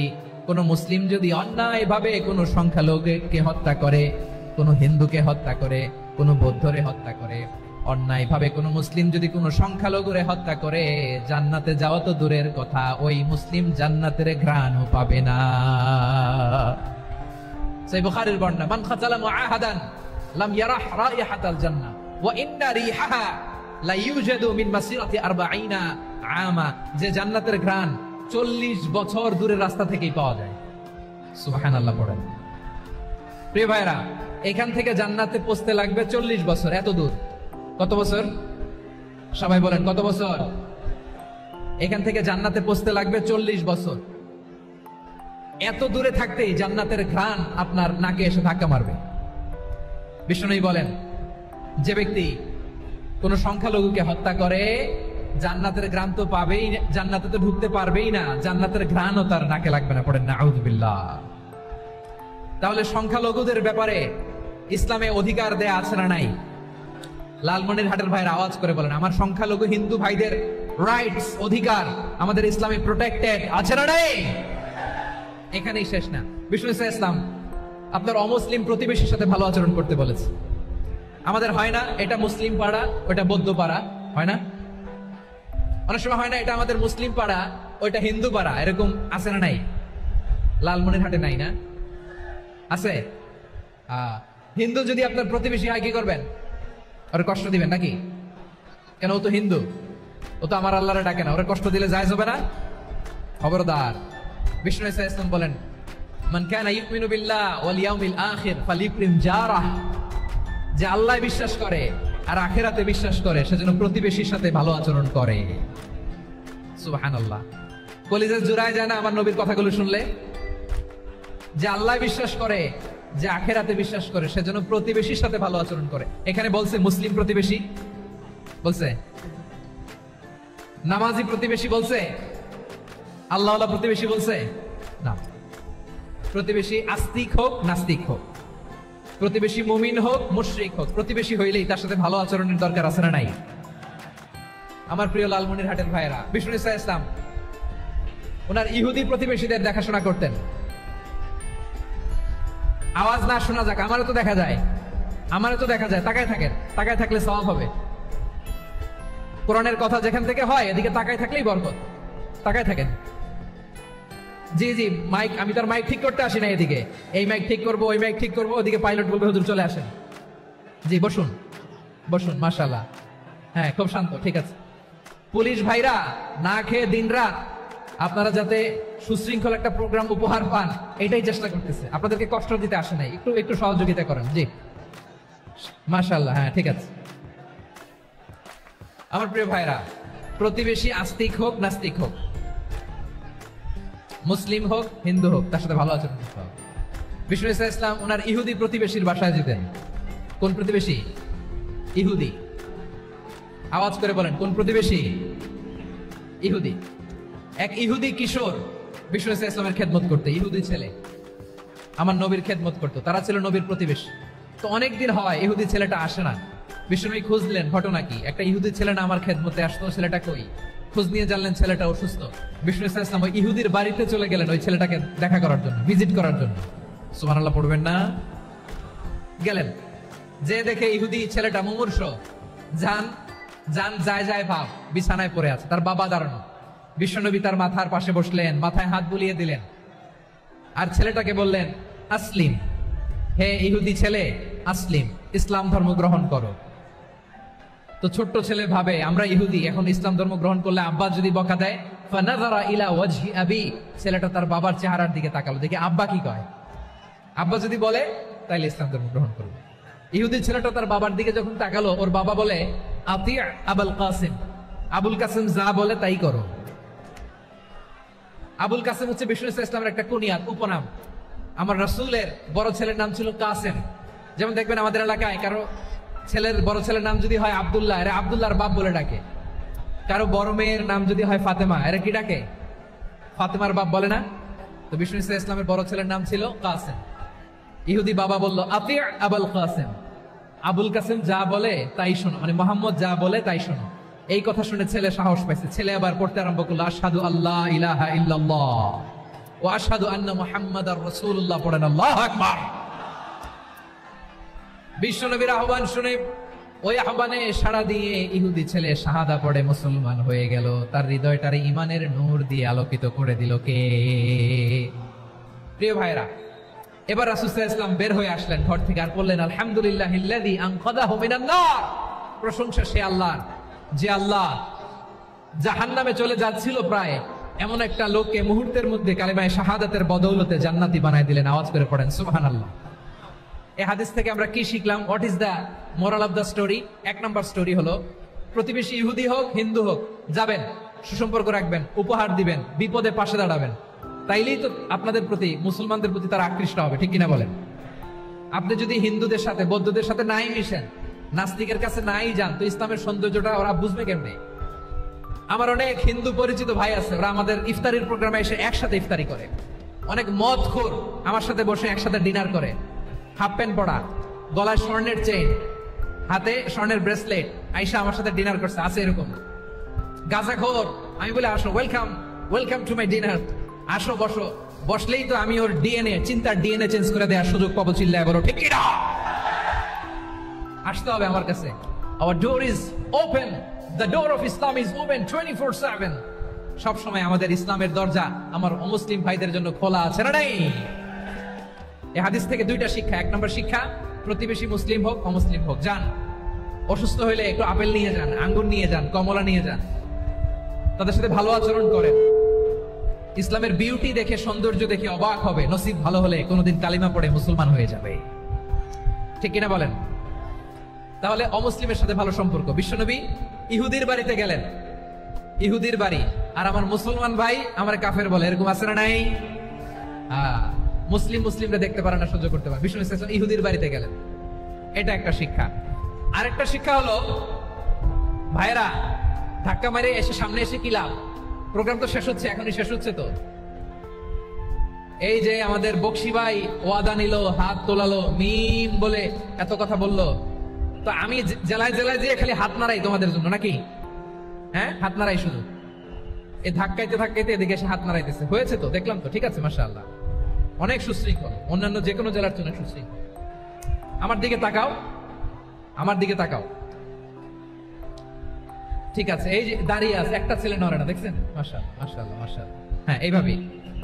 কোন মুসলিম যদি অন্যায়ভাবে কোন সংখ্যালঘুকে হত্যা করে, কোন হিন্দুকে হত্যা করে, কোন বৌদ্ধরে হত্যা করে, অন্যায়ভাবে কোন মুসলিম যদি কোন সংখ্যালঘুরে হত্যা করে, জান্নাতে যাওয়া তো দূরের কথা, ওই মুসলিম জান্নাতের ঘ্রাণও পাবে না। সেই বুখারীর বর্ণনা, মান কাতালা মুআহাদান লাম ইয়ারাহ রাইহাতাল জান্নাহ ওয়া ইন্না রিহাহা লা ইউজাদু মিন মাসিরাতি 40 আমা। যে জান্নাতের ঘ্রাণ 40 বছর দূরের রাস্তা থেকেই পাওয়া যায়। সুবহানাল্লাহ পড়েন। প্রিয় ভাইরা, এখান থেকে জান্নাতে পৌঁছতে লাগবে 40 বছর। এত দূর। কত বছর? সবাই বলেন কত বছর? এখান থেকে জান্নাতে পৌঁছতে লাগবে 40 বছর। এত দূরে থাকতেই জান্নাতের ঘ্রাণ আপনার নাকে এসে ধাক্কা মারবে। বিষ্ণু বলেন, যে ব্যক্তি কোন সংখ্যালঘুকে হত্যা করে জান্নাতের ঘ্রাণ তো পাবেই, জান্নাতে তো ঢুকতে পারবেই না, জান্নাতের ঘ্রাণও তার নাকে লাগবে না। পড়েন নাউযুবিল্লাহ। তাহলে সংখ্যালঘুদের ব্যাপারে ইসলামে অধিকার দেয়া আছে না নাই? লালমনিরহাটের ভাইয়ের আওয়াজ করে বলেন, আমার সংখ্যালঘু হিন্দু ভাইদের রাইটস, অধিকার আমাদের ইসলামে প্রোটেক্টেড আছে না নাই? এখানেই শেষ না। বিষ্ণু ইসলাম আপনার অমুসলিম প্রতিবেশীর সাথে ভালো আচরণ করতে বলেছে। আমাদের হয় না এটা মুসলিম পাড়া ওটা বৌদ্ধ পাড়া, হয় না? অনেক সময় হয় না এটা আমাদের মুসলিম পাড়া ওইটা হিন্দু পাড়া, এরকম আছে না নাই? লালমনিরহাটে নাই না? আছে? হিন্দু যদি আপনার প্রতিবেশী হয় কি করবেন? ওরে কষ্ট দিবেন নাকি? কেন? ও তো হিন্দু, ও তো আমার আল্লাহরে ডাকে না, ওরে কষ্ট দিলে জায়েজ হবে না? খবরদার। বিষ্ণু ইসলাম বলেন, মান কানা ইউমিনু বিল্লাহ ওয়াল ইয়াউমিল আখির ফালিউকরিম জারাহ। যে আল্লাহ বিশ্বাস করে আর আখিরাতে বিশ্বাস করে সে যেন প্রতিবেশীর সাথে ভালো আচরণ করে। সুবহানাল্লাহ। কলিজা জুড়ায় যায় না আমার নবীর কথাগুলো শুনলে? যে আল্লাহ বিশ্বাস করে, যে আখিরাতে বিশ্বাস করে সে যেন প্রতিবেশীর সাথে ভালো আচরণ করে। এখানে বলছে মুসলিম প্রতিবেশী বলছে, নামাজি প্রতিবেশী বলছে, আল্লাহওয়ালা প্রতিবেশী বলছে না। প্রতিবেশী আস্তিক হোক নাস্তিক হোক, প্রতিবেশী মুমিন হোক মুশরিক হোক, প্রতিবেশী হইলেই তার সাথে ভালো আচরণের দরকার আছে না নাই? আমার প্রিয় লালমনিরহাটের ভাইয়েরা, বিষ্ণু ইসলাম ওনার ইহুদি প্রতিবেশীদের দেখাশোনা করতেন। আওয়াজ না শোনা যাক, আমারও তো দেখা যায়, আমারও তো দেখা যায়। তাকায় থাকেন, তাকায় থাকলে সওয়াব হবে। কোরআনের কথা যেখান থেকে হয় এদিকে তাকায় থাকলেই বরকত। তাকায় থাকেন। জি জি, মাইক, আমি তার মাইক ঠিক করতে আসি না এদিকে, এই মাইক ঠিক করবো ওই মাইক ঠিক করবো, ওদিকে পাইলট বলবে হুজুর চলে আসেন। জি বসুন বসুন, মাশাআল্লাহ। হ্যাঁ খুব শান্ত, ঠিক আছে। পুলিশ ভাইরা না খেয়ে দিনরাত আপনারা যাতে সুশৃঙ্খল একটা প্রোগ্রাম উপহার পান এটাই চেষ্টা করতেছে, আপনাদেরকে কষ্ট দিতে আসে নাই। একটু একটু সহযোগিতা করেন। জি মাশাআল্লাহ। হ্যাঁ ঠিক আছে। আমার প্রিয় ভাইরা, প্রতিবেশী আস্তিক হোক নাস্তিক হোক, মুসলিম হোক হিন্দু হোক, তার সাথে ভালো আচরণ করতে হবে। বিষ্ণু ইসলাম ওনার ইহুদি প্রতিবেশীর বাসায় যেতেন। কোন প্রতিবেশী? ইহুদি। আওয়াজ করে বলেন কোন প্রতিবেশী? ইহুদি। এক ইহুদি কিশোর বিষ্ণু ইসলামের খেদমত করতে, ইহুদি ছেলে আমার নবীর খেদমত করতো, তারা ছিল নবীর প্রতিবেশী। তো অনেকদিন হয় ইহুদি ছেলেটা আসে না। বিষ্ণু খুঁজলেন ঘটনা কি, একটা ইহুদি ছেলে না আমার খেদমতে আসতো, ছেলেটা কই? খোঁজ নিয়ে জানলেন ছেলেটা অসুস্থ। বিষ্ণু ইসলাম ওই ইহুদির বাড়িতে চলে গেলেন ওই ছেলেটাকে দেখা করার জন্য, ভিজিট করার জন্য। সুবহানাল্লাহ পড়বেন না? গেলেন, যে দেখে ইহুদি ছেলেটা মুমূর্ষ, জান জান যায় যায় ভাব, বিছানায় পড়ে আছে, তার বাবা দাঁড়ানো। বিশ্বনবী তার মাথার পাশে বসলেন, মাথায় হাত বুলিয়ে দিলেন, আর ছেলেটাকে বললেন আসলিম, হে ইহুদি ছেলে আসলিম, ইসলাম ধর্ম গ্রহণ করো। তো ছোট্ট ছেলে ভাবে আমরা ইহুদি, এখন ইসলাম ধর্ম গ্রহণ করলে আব্বা যদি বকা দেয়, ফানাযারা ইলা ওয়াজহি আবি, ছেলেটা তার বাবার চেহারার দিকে তাকালো, দেখে আব্বা কি কয়। আব্বা যদি বলে তাইলে ইসলাম ধর্ম গ্রহণ করবে। ইহুদি ছেলেটা তার বাবার দিকে যখন তাকালো, ওর বাবা বলে আতি আবুল কাসিম, আবুল কাসিম যা বলে তাই করো। আবুল কাসিম হচ্ছে বিষ্ণু ইসলামের একটা কুনিয়াত, উপনাম। আমার রাসূলের বড় ছেলের নাম ছিল কাসিম। যেমন দেখবেন আমাদের এলাকায় কারো ছেলের বড় ছেলের নাম যদি হয় আব্দুল্লাহ, এরা আব্দুল্লাহর বাপ বলে ডাকে। কারো বড় মেয়ের নাম যদি হয় ফাতেমা, এরা কি ডাকে? ফাতেমার বাপ বলে না? তো বিষ্ণু ইসলামের বড় ছেলের নাম ছিল কাসিম। ইহুদি বাবা বলল আতি আবুল কাসিম, আবুল কাসিম যা বলে তাই শোনো, মানে মোহাম্মদ যা বলে তাই শোনো। এই কথা শুনে ছেলে সাহস পাইছে, ছেলে আবার পড়তে আরম্ভ করলো আশহাদু আল্লাহ ইলাহা ইল্লাল্লাহ ওয়া আশহাদু আন্না মুহাম্মাদার রাসূলুল্লাহ। পড়েন আল্লাহু আকবার। বিশ্বনবীর আহ্বান শুনে ওই আহ্বানে সাড়া দিয়ে ইহুদি ছেলে শাহাদা পড়ে মুসলমান হয়ে গেল। তার হৃদয়টারে ইমানের নূর দিয়ে আলোকিত করে দিল কে? প্রিয় ভাইরা, এবার রাসূল সাল্লাল্লাহু আলাইহি ওয়াসাল্লাম বের হয়ে আসলেন ঘর থেকে, আর বললেন আলহামদুলিল্লাহিল্লাযী আনকাযাহু মিনান নার। প্রশংসা সে আল্লাহর যে আল্লাহ জাহান্নামে চলে যাচ্ছিল প্রায়, এমন একটা লোককে মুহূর্তের মধ্যে কালিমায়ে শাহাদাতের বদৌলতে জান্নাতি বানায় দিলেন। আওয়াজ করে পড়েন সুবহানাল্লাহ। এই হাদিস থেকে আমরা কি শিখলাম? What is the moral of the story? এক নম্বর স্টোরি হলো, প্রতিবেশী ইহুদি হোক হিন্দু হোক, যাবেন, সুসম্পর্ক রাখবেন, উপহার দিবেন, বিপদে পাশে দাঁড়াবেন। তাইলেই তো আপনাদের প্রতি, মুসলমানদের প্রতি তারা আকৃষ্ট হবে, ঠিক কিনা বলেন? আপনি যদি হিন্দুদের সাথে বৌদ্ধদের সাথে নাই মিশেন, নাস্তিকের কাছে নাই যান, তো ইসলামের সৌন্দর্যটা ওরা বুঝবে কেমনে? আমার অনেক হিন্দু পরিচিত ভাই আছে, ওরা আমাদের ইফতারির প্রোগ্রামে এসে একসাথে ইফতারি করে। অনেক মদখোর আমার সাথে বসে একসাথে ডিনার করে, হাফ প্যান্ট পরা, গলায় স্বর্ণের চেইন, হাতে স্বর্ণের ব্রেসলেট, আইসা আমার সাথে ডিনার করছে, আছে এরকম। গাঁজাখোর, আমি বলে আসো, welcome, welcome to my dinner, আসো বসো। বসলেই তো আমি ওর ডিএনএ, চিন্তার ডিএনএ চেঞ্জ করে দেওয়ার সুযোগ পাবো, চিল্লায় বলো ঠিক কিনা? আসতে হবে আমার কাছে। Our door is open. The door of Islam is open 24/7. সব সময় আমাদের ইসলামের দরজা আমার অমুসলিম ভাইদের জন্য খোলা আছে না নাই? এই হাদিস থেকে দুইটা শিক্ষা। এক নম্বর শিক্ষা, প্রতিবেশী মুসলিম হোক অমুসলিম হোক, যান, অসুস্থ হইলে একটু আপেল নিয়ে যান, আঙ্গুর নিয়ে যান, কমলা নিয়ে যান, তাদের সাথে ভালো আচরণ করেন। ইসলামের বিউটি দেখে, সৌন্দর্য দেখে অবাক হবে, নসিব ভালো হলে কোনোদিন কালিমা পড়ে মুসলমান হয়ে যাবে, ঠিক কিনা বলেন? তাহলে অমুসলিমের সাথে ভালো সম্পর্ক। বিশ্বনবী ইহুদির বাড়িতে গেলেন, ইহুদির বাড়ি, আর আমার মুসলমান ভাই আমার কাফের বলে, এরকম আছে না নাই? মুসলিমরা দেখতে পারে না, সহ্য করতে পারে। বিশ্বনবী ইহুদির বাড়িতে গেলেন, এটা একটা শিক্ষা। আরেকটা শিক্ষা হলো, ভাইরা ধাক্কা মারে এসে সামনে এসে কি লাভ? প্রোগ্রাম তো শেষ হচ্ছে, এখনই শেষ হচ্ছে তো। এই যে আমাদের বকশি ভাই ওয়াদা নিল, হাত তোলালো, মিম বলে এত কথা বললো, তো আমি জেলায় জেলায় যেয়ে খালি হাত নাড়াই তোমাদের জন্য নাকি? হ্যাঁ, হাত নাড়াই শুধু। এই ধাক্কাইতে ধাক্কাইতে এদিকে এসে হাত নাড়াইতেছে, হয়েছে তো, দেখলাম তো, ঠিক আছে, মাশাআল্লাহ, অনেক সুশৃঙ্খল, অন্যান্য যে কোনো জেলার জন্য সুশৃঙ্খল। আমার দিকে তাকাও, আমার দিকে তাকাও, ঠিক আছে। এই যে দাঁড়িয়ে আছে, একটা ছেলে নড়ে না, দেখছেন? মাশাআল্লাহ, মাশাআল্লাহ, মাশাআল্লাহ। হ্যাঁ, এইভাবে।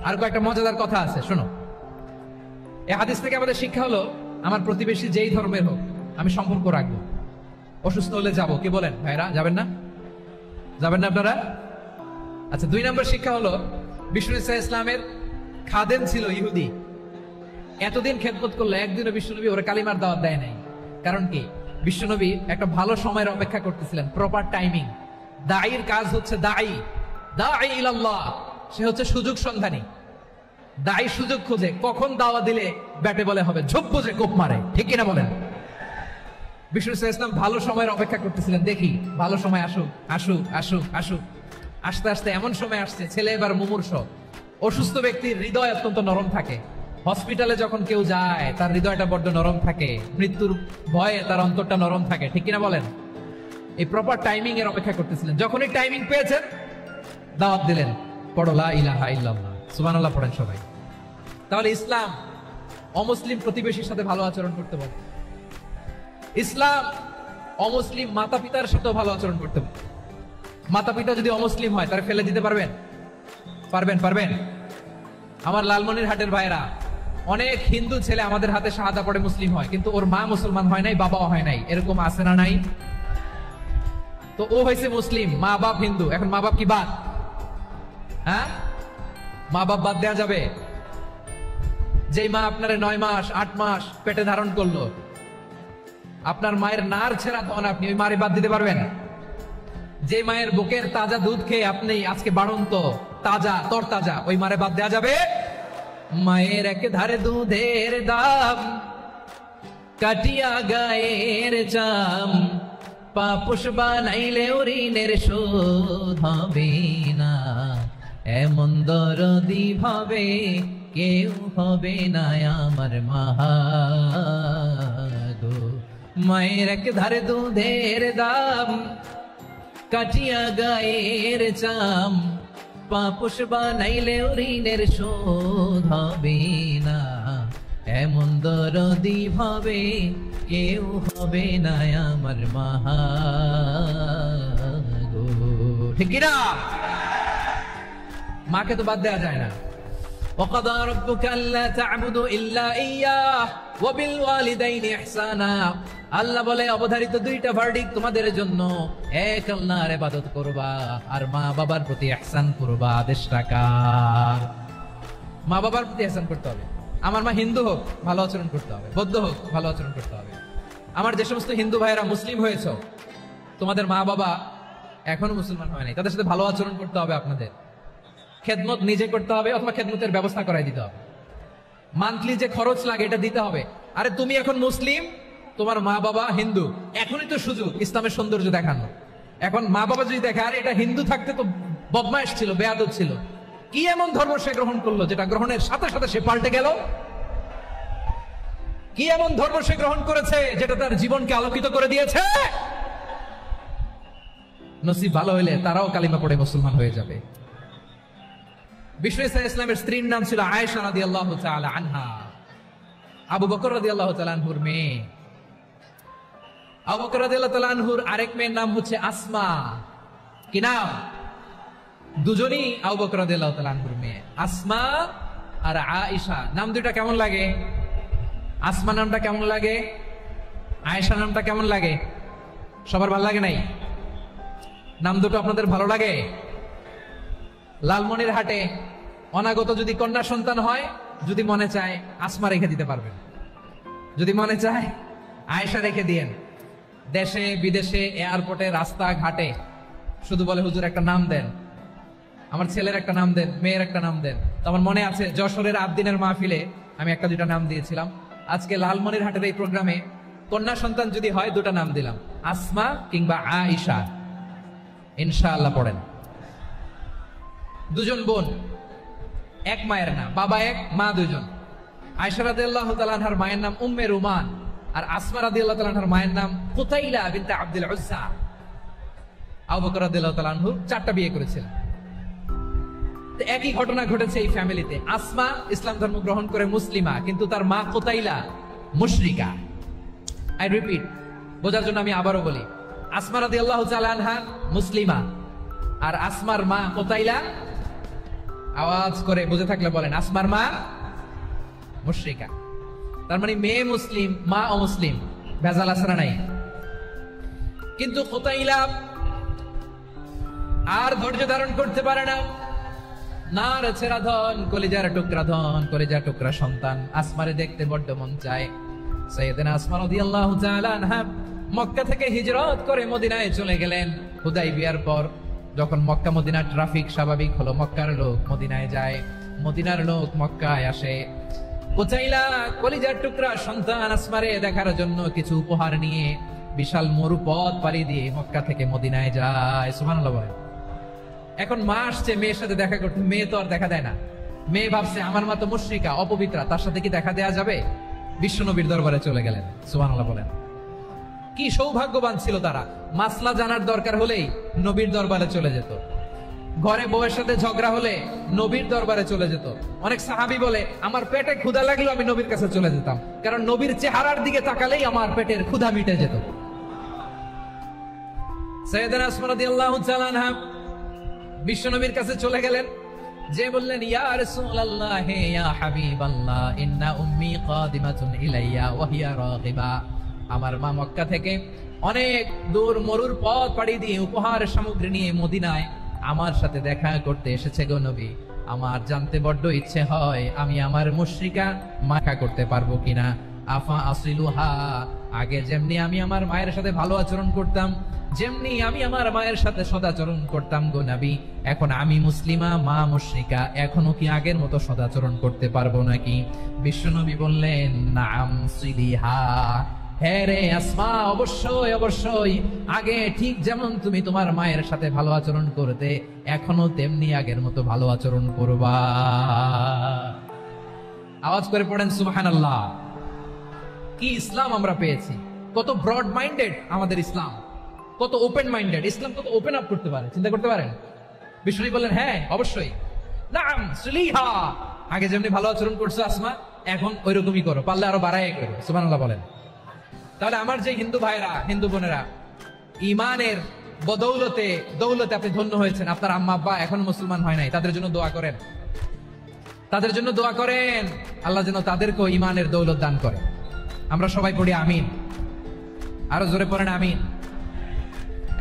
আর কয়েকটা মজাদার কথা আছে, শোনো। এই হাদিস থেকে আমাদের শিক্ষা হলো, আমার প্রতিবেশী যেই ধর্মের হোক আমি সম্পর্ক রাখবো। অসুস্থ হলে যাবো, কি বলেন ভাইরা? যাবেন না? যাবেন না আপনারা? আচ্ছা, 2 নম্বর শিক্ষা হলো, বিষ্ণু ইসলামের খাদেম ছিল ইহুদি, এতদিন খেদমত করলো, একদিনও বিশ্বনবী ওরা কালিমার দাওয়াত দেয় নাই। কারণ কি? বিশ্বনবী একটা ভালো সময়ের অপেক্ষা করতেছিলেন, প্রপার টাইমিং। দাঈর কাজ হচ্ছে দাঈ ইলাল্লাহ, সে হচ্ছে সুযোগ সন্ধানী। দাঈ সুযোগ খোঁজে, কখন দাওয়া দিলে ব্যাটে বলে হবে, ঝোপ বুঝে কোপ মারে, ঠিক কিনা বলেন? বিষ্ণু ইসলাম ভালো সময়ের অপেক্ষা করতেছিলেন, দেখি ভালো সময় আসুক আসুক আসুক আসুক। আস্তে আস্তে এমন সময় আসছে, ছেলে এবার মুমূর্ষ। অসুস্থ ব্যক্তির হৃদয় অত্যন্ত নরম থাকে, হসপিটালে যখন কেউ যায় তার হৃদয়টা বড্ড নরম থাকে, মৃত্যুর ভয়ে তার অন্তরটা নরম থাকে, ঠিক কিনা বলেন? এই প্রপার টাইমিং এর অপেক্ষা করতেছিলেন। যখনই টাইমিং পেয়েছেন, দাওয়াত দিলেন, পড়ো লা ইলাহা ইল্লাল্লাহ, সুবহানাল্লাহ পড়েন সবাই। তাহলে ইসলাম অমুসলিম প্রতিবেশীর সাথে ভালো আচরণ করতে বলে। ইসলাম অমুসলিম মাতা পিতার সাথেও ভালো আচরণ করতে বলে। মাতা পিতা যদি অমুসলিম হয়, তারা ফেলে দিতে পারবেন? পারবেন? পারবেন? আমার লালমনির হাটের ভাইরা, অনেক হিন্দু ছেলে আমাদের হাতে শাহাদা পড়ে মুসলিম হয়, কিন্তু ওর মা মুসলমান হয় নাই, বাবাও হয় নাই, এরকম আছে না নাই? তো ও হয়েছে মুসলিম, মা বাপ হিন্দু, এখন মা বাপ কি বাদ? হ্যাঁ, মা বাপ বাদ দেয়া যাবে? যেই মা আপনারে 9 মাস 8 মাস পেটে ধারণ করলো, আপনার মায়ের নার ছেড়া তখন আপনি ওই মারে বাদ দিতে পারবেন? যে মায়ের বুকের তাজা দুধ খেয়ে আপনি আজকে বাড়ন্ত তাজা তরতাজা, ওই মারে বাদ দেয়া যাবে? মায়ের এক ধারে দুধের দাম, কাটিয়া গায়ের চাম, পাপুষ বানাইলে ঋণের শোধ হবে না, এমন দরদি ভাবে কেউ হবে না আমার মা গো। মায়ের এক ধারে দুধের দাম, কাটিয়া গায়ের চাম, পাপুষ বানাইলে ঋণের শোধ হবে না, এমন দরদি ভাবে কেউ হবে না আমার মা গো, ঠিক কিনা? মাকে তো বাদ দেওয়া যায় না। وقضى ربك ألا تعبدوا إلا إياه وبالوالدين إحسانا আল্লাহ বলে অবধারিত দুইটা ভার্ডিক্ট তোমাদের জন্য, এক আল্লাহর ইবাদত করবা আর মা বাবার প্রতি ইহসান করবা। আদেশটা কার? মা বাবার প্রতি ইহসান করতে হবে। আমার মা হিন্দু হোক ভালো আচরণ করতে হবে, বৌদ্ধ হোক ভালো আচরণ করতে হবে। আমার যে সমস্ত হিন্দু ভাইয়েরা মুসলিম হয়েছে, তোমাদের মা বাবা এখনো মুসলমান হয় নাই, তাদের সাথে ভালো আচরণ করতে হবে। আপনাদের খেদমত নিজে করতে হবে অথবা খেদমতের ব্যবস্থা করাই দিতে হবে। মান্থলি যে খরচ লাগে এটা দিতে হবে। আরে তুমি এখন মুসলিম, তোমার মা বাবা হিন্দু, এখনই তো সুযোগ ইসলামের সৌন্দর্য দেখানো। এখন মা বাবা যদি দেখে আরে এটা হিন্দু থাকতে তো বদমাইশ ছিল, বেয়াদব ছিল, কি এমন ধর্ম সে গ্রহণ করলো যেটা গ্রহণের সাথে সাথে সে পাল্টে গেল? কি এমন ধর্ম সে গ্রহণ করেছে যেটা তার জীবনকে আলোকিত করে দিয়েছে? নসিব ভালো হইলে তারাও কালিমা পড়ে মুসলমান হয়ে যাবে। বিশ্ব ইসলামের স্ত্রীর নাম ছিল আয়েশা রাদিয়াল্লাহু তাআলা আনহা, আবু বকর রাদিয়াল্লাহু তাআলা আনহুর মেয়ে। আবু বকর রাদিয়াল্লাহু তাআলা আনহুর আরেক মেয়ের নাম হচ্ছে আসমা। কি নাম? দুজনই আবু বকর রাদিয়াল্লাহু তাআলা আনহুর মেয়ে, আসমা আর আয়েশা। নাম দুইটা কেমন লাগে? আসমা নামটা কেমন লাগে? আয়েশা নামটা কেমন লাগে? সবার ভালো লাগে নাই? নাম দুটো আপনাদের ভালো লাগে? লালমনির হাটে অনাগত যদি কন্যা সন্তান হয়, যদি মনে চায় আসমা রেখে দিতে পারবেন, যদি মনে চায় আয়েশা রেখে দিয়েন। দেশে বিদেশে এয়ারপোর্টে রাস্তা ঘাটে শুধু বলে হুজুর একটা নাম দেন, আমার ছেলের একটা নাম দেন, মেয়ের একটা নাম দেন। তো আমার মনে আছে যশোরের আবদিনের মাহফিলে আমি একটা দুটা নাম দিয়েছিলাম। আজকে লালমনির হাটের এই প্রোগ্রামে কন্যা সন্তান যদি হয় দুটা নাম দিলাম, আসমা কিংবা আয়েশা। ইনশাআল্লাহ পড়েন। দুজন বোন, এক মায়ের নাম, বাবা এক মা দুজন। আয়েশা রাদিয়াল্লাহু তাআলা আনহার মায়ের নাম উম্মে রুমান, আর আসমা রাদিয়াল্লাহু তাআলা আনহার মায়ের নাম কুতাইলা বিনতে আব্দুল উজ্জা। আবু বকর রাদিয়াল্লাহু তাআলা আনহু 4টা বিয়ে করেছিলেন। তো একই ঘটনা ঘটেছে এই ফ্যামিলিতে। আসমা ইসলাম ধর্ম গ্রহণ করে মুসলিমা, কিন্তু তার মা কুতাইলা মুশরিকা। আই রিপিট, বোঝার জন্য আমি আবারও বলি, আসমা রাদিয়াল্লাহু তাআলা আনহা মুসলিমা, আর আসমার মা কুতাইলা, আওয়াজ করে বুঝে থাকলে বলেন, আসমার মা মুশরিকা। তার মানে মেয়ে মুসলিম, মা অমুসলিম। ভেজাল আছে না নাই? কিন্তু কুতাইলা আর ধৈর্য ধারণ করতে পারে না। নার ছেড়া ধন, কলিজার টুকরা ধন, কলিজার টুকরা সন্তান। আসমারে দেখতে বড্ড মন চায়। সাইয়েদনা আসমা রাদিয়াল্লাহু তাআলা আনহা মক্কা থেকে হিজরত করে মদিনায় চলে গেলেন। হুদাইবিয়ার পর যখন মক্কা মদিনা ট্রাফিক স্বাভাবিক হলো, মক্কার লোক মদিনায় যায়, মদিনার লোক মক্কায় আসে। কুতাইলা কলিজার টুকরা সন্তান আসমারে দেখার জন্য কিছু উপহার নিয়ে বিশাল মরু পথ পাড়ি দিয়ে মক্কা থেকে মদিনায় যায়। সুবহানাল্লাহ বলেন। এখন মা আসছে মেয়ের সাথে দেখা করতে, মেয়ে তো আর দেখা দেয় না। মেয়ে ভাবছে আমার মা তো মুশরিকা, অপবিত্রা, তার সাথে কি দেখা দেয়া যাবে? বিশ্ব নবীর দরবারে চলে গেলেন। সুবহানাল্লাহ বলেন। কি সৌভাগ্যবান ছিল তারা, মাসলা জানার দরকার হলেই নবীর দরবারে চলে যেত। ঘরে বউয়ের সাথে ঝগড়া হলে নবীর দরবারে চলে যেত। অনেক সাহাবী বলে আমার পেটে ক্ষুধা লাগলো আমি নবীর কাছে চলে যেতাম, কারণ নবীর চেহারার দিকে তাকালেই আমার পেটের ক্ষুধা মিটে যেত। সাইয়েদনা আসমা রাদিয়াল্লাহু তাআলা আনহা বিশ্ব নবীর কাছে চলে গেলেন, যে বললেন ইয়া রাসূলুল্লাহ ইয়া হাবিবাল্লাহ ইন্না উম্মি কাদিমাতুন ইলাইয়া ওয়া হিয়া রাগিবা। আমার মা মক্কা থেকে অনেক দূর মরুর পথ পাড়ি দিয়ে উপহার সামগ্রী নিয়ে মদিনায় আমার সাথে দেখা করতে এসেছে গো নবী। আমার জানতে বড্ড ইচ্ছে হয় আমি আমার মুশরিকা মাখা করতে পারবো কিনা। আফা আসিলুহা, আগে যেমনি আমি আমার মায়ের সাথে ভালো আচরণ করতাম, যেমনি আমি আমার মায়ের সাথে সদাচরণ করতাম গো নবী, এখন আমি মুসলিমা, মা মুশরিকা, এখনো কি আগের মতো সদাচরণ করতে পারবো নাকি? বিশ্বনবী বললেন নাম সিলিহা, হ্যাঁ রে আসমা, অবশ্যই অবশ্যই, আগে ঠিক যেমন তুমি তোমার মায়ের সাথে ভালো আচরণ করতে, এখনো তেমনি আগের মতো ভালো আচরণ করবা। আওয়াজ করে পড়েন সুবহানাল্লাহ। কি ইসলাম আমরা পেয়েছি! কত ব্রড মাইন্ডেড আমাদের ইসলাম, কত ওপেন মাইন্ডেড ইসলাম, কত ওপেন আপ করতে পারে, চিন্তা করতে পারেন। বিশ্বনবী বললেন হ্যাঁ অবশ্যই, নাম সুলিহা, আগে যেমনি ভালো আচরণ করছো আসমা, এখন ওইরকমই করো, পারলে আরো বাড়াই করো। সুবহানাল্লাহ বলেন। তাহলে আমার যে হিন্দু ভাইরা, হিন্দু বোনেরা, ইমানের বদৌলতে দৌলতে আপনি ধন্য হয়েছেন, আপনার আম্মা আব্বা এখনো মুসলমান হয় নাই, তাদের জন্য দোয়া করেন। তাদের জন্য দোয়া করেন, আল্লাহ যেন তাদেরকেও ইমানের দৌলত দান করে। আমরা সবাই পড়ি আমিন, আরো জোরে পড়েন আমিন।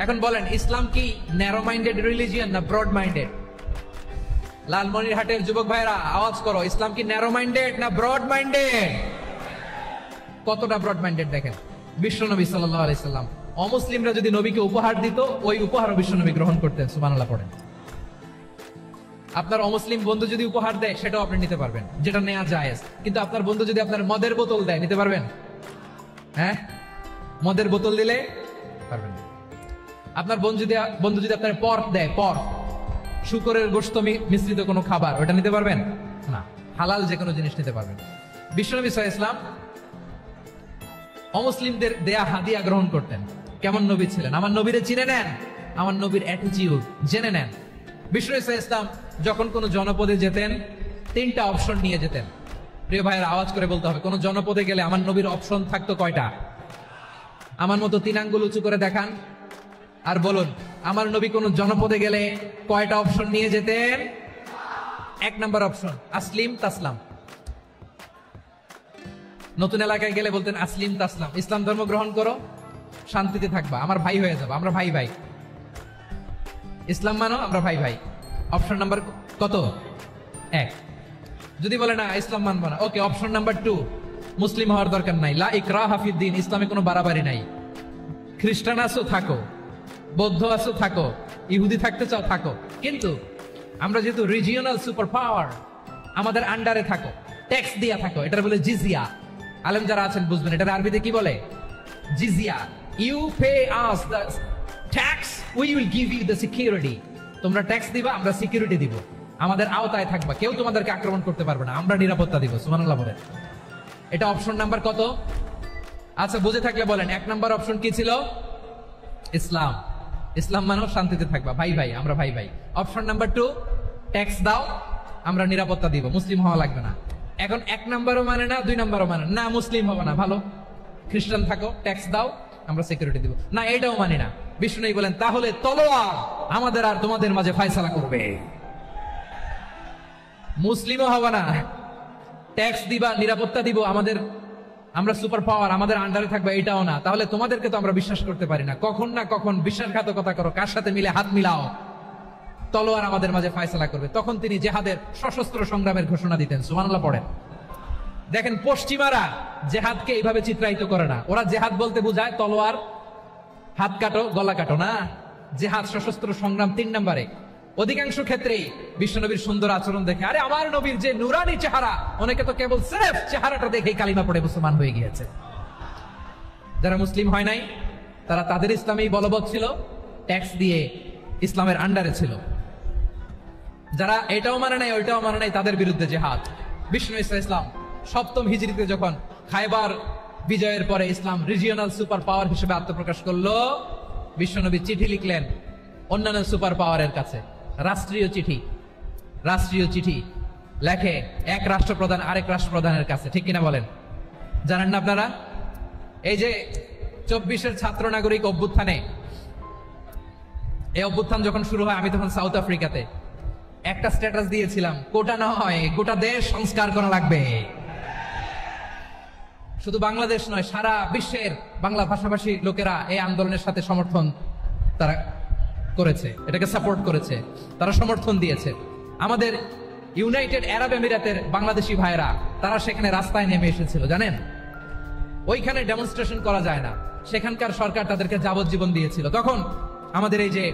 এখন বলেন, ইসলাম কি ন্যারো মাইন্ডেড রিলিজিয়ন না ব্রড মাইন্ডেড? লালমনিরহাটের যুবক ভাইরা আওয়াজ করো, ইসলাম কি ন্যারো মাইন্ডেড না ব্রড মাইন্ডেড? কতটা ব্রড মাইন্ডেড দেখেন। বিশ্বনবী সাল্লাল্লাহু আলাইহি সাল্লাম অমুসলিমরা যদি নবীকে উপহার দিত, ওই উপহারও বিশ্বনবী গ্রহণ করতেন। সুবহানাল্লাহ পড়েন। আপনার অমুসলিম বন্ধু যদি উপহার দেয়, সেটাও আপনি নিতে পারবেন, যেটা নেওয়া জায়েজ। কিন্তু আপনার বন্ধু যদি আপনার মদের বোতল দেয়, নিতে পারবেন? হ্যাঁ, মদের বোতল দিলে পারবেন না। আপনার বন্ধু যদি আপনার পর্ক দেয়, পর্ক, শুকরের গোশত মিশ্রিত কোনো খাবার, ওটা নিতে পারবেন না। হালাল যে কোনো জিনিস নিতে পারবেন। বিশ্বনবী সাল্লাল্লাহু আলাইহি ওয়াসাল্লাম অমুসলিমদের দেয়া হাদিয়া গ্রহণ করতেন। কেমন নবী ছিলেন? আমার নবীরে চিনে নেন, আমার নবীর অ্যাটিটিউড জেনে নেন। বিশ্বনবী সাল্লাল্লাহু আলাইহি ওয়াসাল্লাম যখন কোন জনপদে যেতেন, 3টা অপশন নিয়ে যেতেন। প্রিয় ভাইয়ের আওয়াজ করে বলতে হবে, কোন জনপদে গেলে আমার নবীর অপশন থাকতো কয়টা? আমার মতো 3 আঙ্গুল উঁচু করে দেখান আর বলুন, আমার নবী কোন জনপদে গেলে কয়টা অপশন নিয়ে যেতেন? 1 নাম্বার অপশন আসলিম তাসলাম। নতুন এলাকায় গেলে বলতেন আসলিম তাসলাম, ইসলাম ধর্ম গ্রহণ করো, শান্তিতে থাকবা, আমার ভাই হয়ে যাবো, আমরা ভাই ভাই। ইসলাম মানো, আমরা ভাই ভাই। অপশন নাম্বার কত? 1। যদি বলে না ইসলাম মানবো না, ওকে, অপশন নাম্বার 2, মুসলিম হওয়ার দরকার নাই, লা ইকরাহা ফিদ্দিন, ইসলামে কোনো বাড়াবাড়ি নাই। খ্রিস্টান আছো থাকো, বৌদ্ধ আছো থাকো, ইহুদি থাকতে চাও থাকো, কিন্তু আমরা যেহেতু রিজিওনাল সুপার পাওয়ার, আমাদের আন্ডারে থাকো, ট্যাক্স দিয়া থাকো, এটা বলে জিজিয়া। আলেম যারা আছেন বুঝবেন, এটা আরবিতে কি বলে? জিজিয়া। You pay us the tax, we will give you the security. তোমরা ট্যাক্স দিবা, আমরা সিকিউরিটি দিব, আমাদের আওতায় থাকবা, কেউ তোমাদেরকে আক্রমণ করতে পারবে না, আমরা নিরাপত্তা দিব। সুবহানাল্লাহ বলেন। এটা অপশন নাম্বার কত? আচ্ছা, বুঝে থাকলে বলেন, 1 নাম্বার অপশন কি ছিল? ইসলাম। ইসলাম মানো শান্তিতে থাকবা, ভাই ভাই, আমরা ভাই ভাই। অপশন নাম্বার 2, ট্যাক্স দাও, আমরা নিরাপত্তা দিব, মুসলিম হওয়া লাগবে না। এখন 1 নাম্বারও মানে না, 2 নাম্বারও মানে না, মুসলিম হবে না, ভালো, খ্রিস্টান থাকো, ট্যাক্স দাও, আমরা সিকিউরিটি দিব না, এটাও মানি না। বিষ্ণু বলেন, তাহলে তলোয়ার আমাদের আর তোমাদের মাঝে ফয়সালা করবে। মুসলিমও হবে না, ট্যাক্স দিবা, নিরাপত্তা দিব, আমরা সুপার পাওয়ার, আমাদের আন্ডারে থাকবে, এটাও না। তাহলে তোমাদেরকে তো আমরা বিশ্বাস করতে পারি না, কখন না কখন বিশ্বাসঘাতকতা করো, কার সাথে মিলে হাত মিলাও, তলোয়ার আমাদের মাঝে ফয়সালা করবে। তখন তিনি জেহাদের সশস্ত্র সংগ্রামের ঘোষণা দিতেন। সুবহানাল্লাহ পড়েন। দেখেন, পশ্চিমারা জেহাদকে এইভাবে চিত্রায়িত করে না। ওরা জেহাদ বলতে বোঝায় তলোয়ার, হাত কাটো, গলা কাটো না। জেহাদ সশস্ত্র সংগ্রাম 3 নম্বরে। অধিকাংশ ক্ষেত্রেই বিশ্বনবীর সুন্দর আচরণ দেখে, আরে আমার নবীর যে নুরানি চেহারা, অনেকে তো কেবল সির্ফ চেহারাটা দেখেই কালিমা পড়ে মুসলমান হয়ে গিয়েছে। যারা মুসলিম হয় নাই, তারা তাদের ইসলামেই বলবৎ ছিল, ট্যাক্স দিয়ে ইসলামের আন্ডারে ছিল। যারা এটাও মানে নাই, ওইটাও মানে নাই, তাদের বিরুদ্ধে জেহাদ। বিষ্ণু ইসলাম 7ম হিজরিতে যখন খায়বার বিজয়ের পরে ইসলাম রিজিওনাল সুপার পাওয়ার হিসেবে আত্মপ্রকাশ করলো, বিশ্বনবী চিঠি লিখলেন অন্যান্য সুপার পাওয়ারের কাছে, রাষ্ট্রীয় চিঠি লেখে এক রাষ্ট্রপ্রধান আরেক রাষ্ট্রপ্রধানের কাছে। ঠিক কিনা বলেন? জানেন না আপনারা? এই যে 24-এর ছাত্র নাগরিক অভ্যুত্থানে, এই অভ্যুত্থান যখন শুরু হয়, আমি তখন সাউথ আফ্রিকাতে, একটা স্ট্যাটাস দিয়েছিলাম, কোটা না হয় গোটা দেশ সংস্কার করা লাগবে। শুধু বাংলাদেশ নয়, সারা বিশ্বের বাংলা ভাষাভাষী লোকেরা এই আন্দোলনের সাথে সমর্থন তারা করেছে, এটাকে সাপোর্ট করেছে, তারা সমর্থন দিয়েছে। আমাদের ইউনাইটেড আরব আমিরাতের বাংলাদেশি ভাইরা, তারা সেখানে রাস্তায় নেমে এসেছিল, জানেন? ওইখানে ডেমনস্ট্রেশন করা যায় না, সেখানকার সরকার তাদেরকে যাবজ্জীবন দিয়েছিল। তখন আমাদের এই যে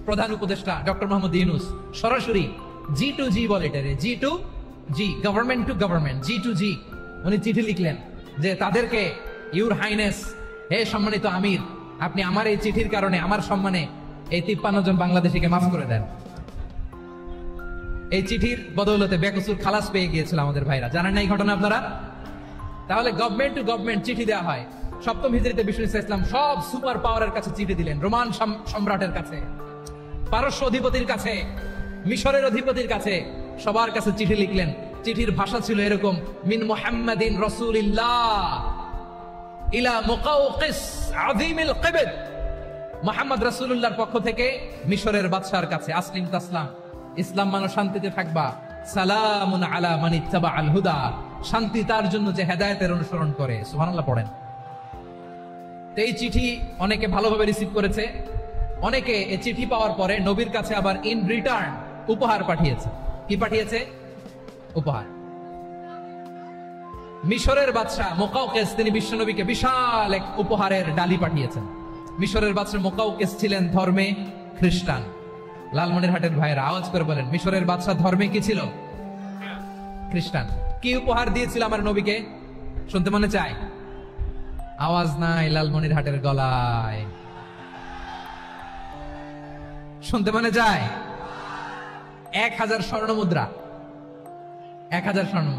প্রধান উপদেষ্টা ডক্টর মোহাম্মদ ইউনূস সরাসরি G2G বলে, এটারে G2G, government to government, G2G, উনি চিঠি লিখলেন যে তাদেরকে, ইউর হাইনেস, হে সম্মানিত আমির, আপনি আমার এই চিঠির কারণে আমার সম্মানে এই 53 জন বাংলাদেশিকে মাফ করে দেন। এই চিঠির বদৌলতে বেকসুর খালাস পেয়ে গিয়েছিল আমাদের ভাইরা। জানেন না এই ঘটনা আপনারা? তাহলে গভর্নমেন্ট টু গভর্নমেন্ট চিঠি দেওয়া হয়। 7ম হিজরিতে বিষ্ণু ইসলাম সব সুপার পাওয়ারের কাছে চিঠি দিলেন, রোমান সম্রাটের কাছে, পারস্য অধিপতির কাছে, মিশরের অধিপতির কাছে, সবার কাছে চিঠি লিখলেন। চিঠির ভাষা ছিল এরকম, মিন মুহাম্মাদিন রাসূলিল্লাহ ইলা মুকাওকিস আযীমিল কিবত, মুহাম্মদ রাসূলুল্লাহর পক্ষ থেকে মিশরের বাদশার কাছে, আসলিম তাসলাম, ইসলাম মানো শান্তিতে থাকবা, সালামুন আলা মান ইত্তাবাআল হুদা, শান্তি তার জন্য যে হেদায়েতের অনুসরণ করে। সুবহানাল্লাহ পড়েন। তো এই চিঠি অনেকে ভালোভাবে রিসিভ করেছে, অনেকে এই চিঠি পাওয়ার পরে নবীর কাছে আবার ইন রিটার্ন উপহার পাঠিয়েছে। কি পাঠিয়েছে? উপহার। মিশরের বাদশাহ মুকাউকেস তিনি বিশ্বনবীকে বিশাল এক উপহারের ডালি পাঠিয়েছেন। মিশরের বাদশাহ মুকাউকেস ছিলেন ধর্মে খ্রিস্টান। লালমনিরহাটের ভাইয়েরা আওয়াজ করে বলেন, মিশরের বাদশাহ ধর্মে কি ছিল? খ্রিস্টান। কি উপহার দিয়েছিল আমার নবীকে? শুনতে মনে চায়? আওয়াজ নাই লালমনিরহাটের গলায়, শুনতে মনে যায়? 1000 স্বর্ণ মুদ্রা, 1000 স্বর্ণ,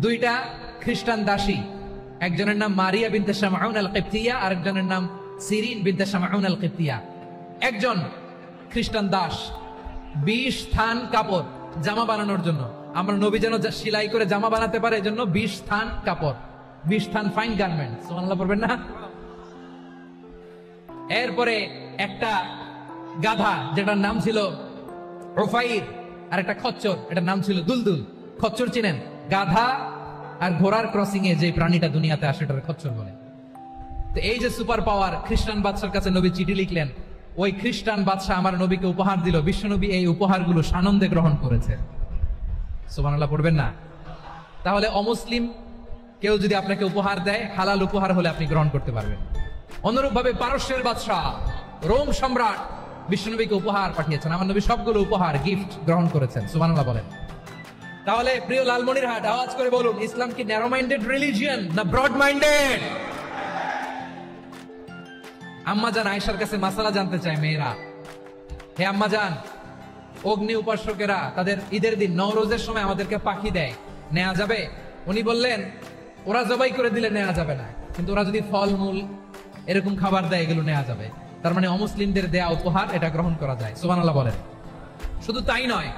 দুইটা খ্রিস্টান দাসী, একজনের নাম মারিয়া বিনতে শামউন আল কিবতিয়া, আরেকজনের নাম সিরিন বিনতে শামউন আল কিবতিয়া। একজন খ্রিস্টান দাস 20 থান কাপড় জামা বানানোর জন্য, আমরা নবী যেন সেলাই করে জামা বানাতে পারে এজন্য 20 থান কাপড়, 20 থান ফাইন গার্মেন্ট। সুবহানাল্লাহ পড়বেন না? এরপরে একটা গাধা যেটার নাম ছিল উফাইর, আর একটা খচ্চর এটার নাম ছিল দুলদুল। খচ্চর চিনেন? গাধা আর ঘোড়ার ক্রসিং এ যে প্রাণীটা দুনিয়াতে আসে এটার খচ্চর বলে। তো এই যে সুপার পাওয়ার খ্রিস্টান বাদশার কাছে নবী চিঠি লিখলেন, ওই খ্রিস্টান বাদশা আমার নবীকে উপহার দিল। বিশ্বনবী এই উপহারগুলো সানন্দে গ্রহণ করেছে। সুবহানাল্লাহ পড়বেন না? তাহলে অমুসলিম কেউ যদি আপনাকে উপহার দেয়, হালাল উপহার হলে আপনি গ্রহণ করতে পারবেন। অনুরূপভাবে পারস্যের বাদশা রোম সম্রাট বিশ্বনবীকে উপহার পাঠিয়েছেন, আমার নবী সবগুলো উপহার গিফট গ্রহণ করেছেন। সুবহানাল্লাহ বলেন। তাহলে প্রিয় লালমনিরহাট আওয়াজ করে বলুন, ইসলাম কি ন্যারো মাইন্ডেড রিলিজিয়ন না ব্রড মাইন্ডেড? আম্মা জান আয়েশার কাছে মাসালা জানতে চায় মেয়েরা, হে আম্মা জান, অগ্নি উপাসকেরা তাদের ঈদের দিন নওরোজের সময় আমাদেরকে পাখি দেয়, নেওয়া যাবে? উনি বললেন, ওরা জবাই করে দিলে নেওয়া যাবে না, কিন্তু ওরা যদি ফলমূল এরকম খাবার দেয় এগুলো নেওয়া যাবে। তার মানে অমুসলিমদের দেয়া উপহার এটা গ্রহণ করা যায়। সুবহানাল্লাহ বলেন। শুধু তাই নয়,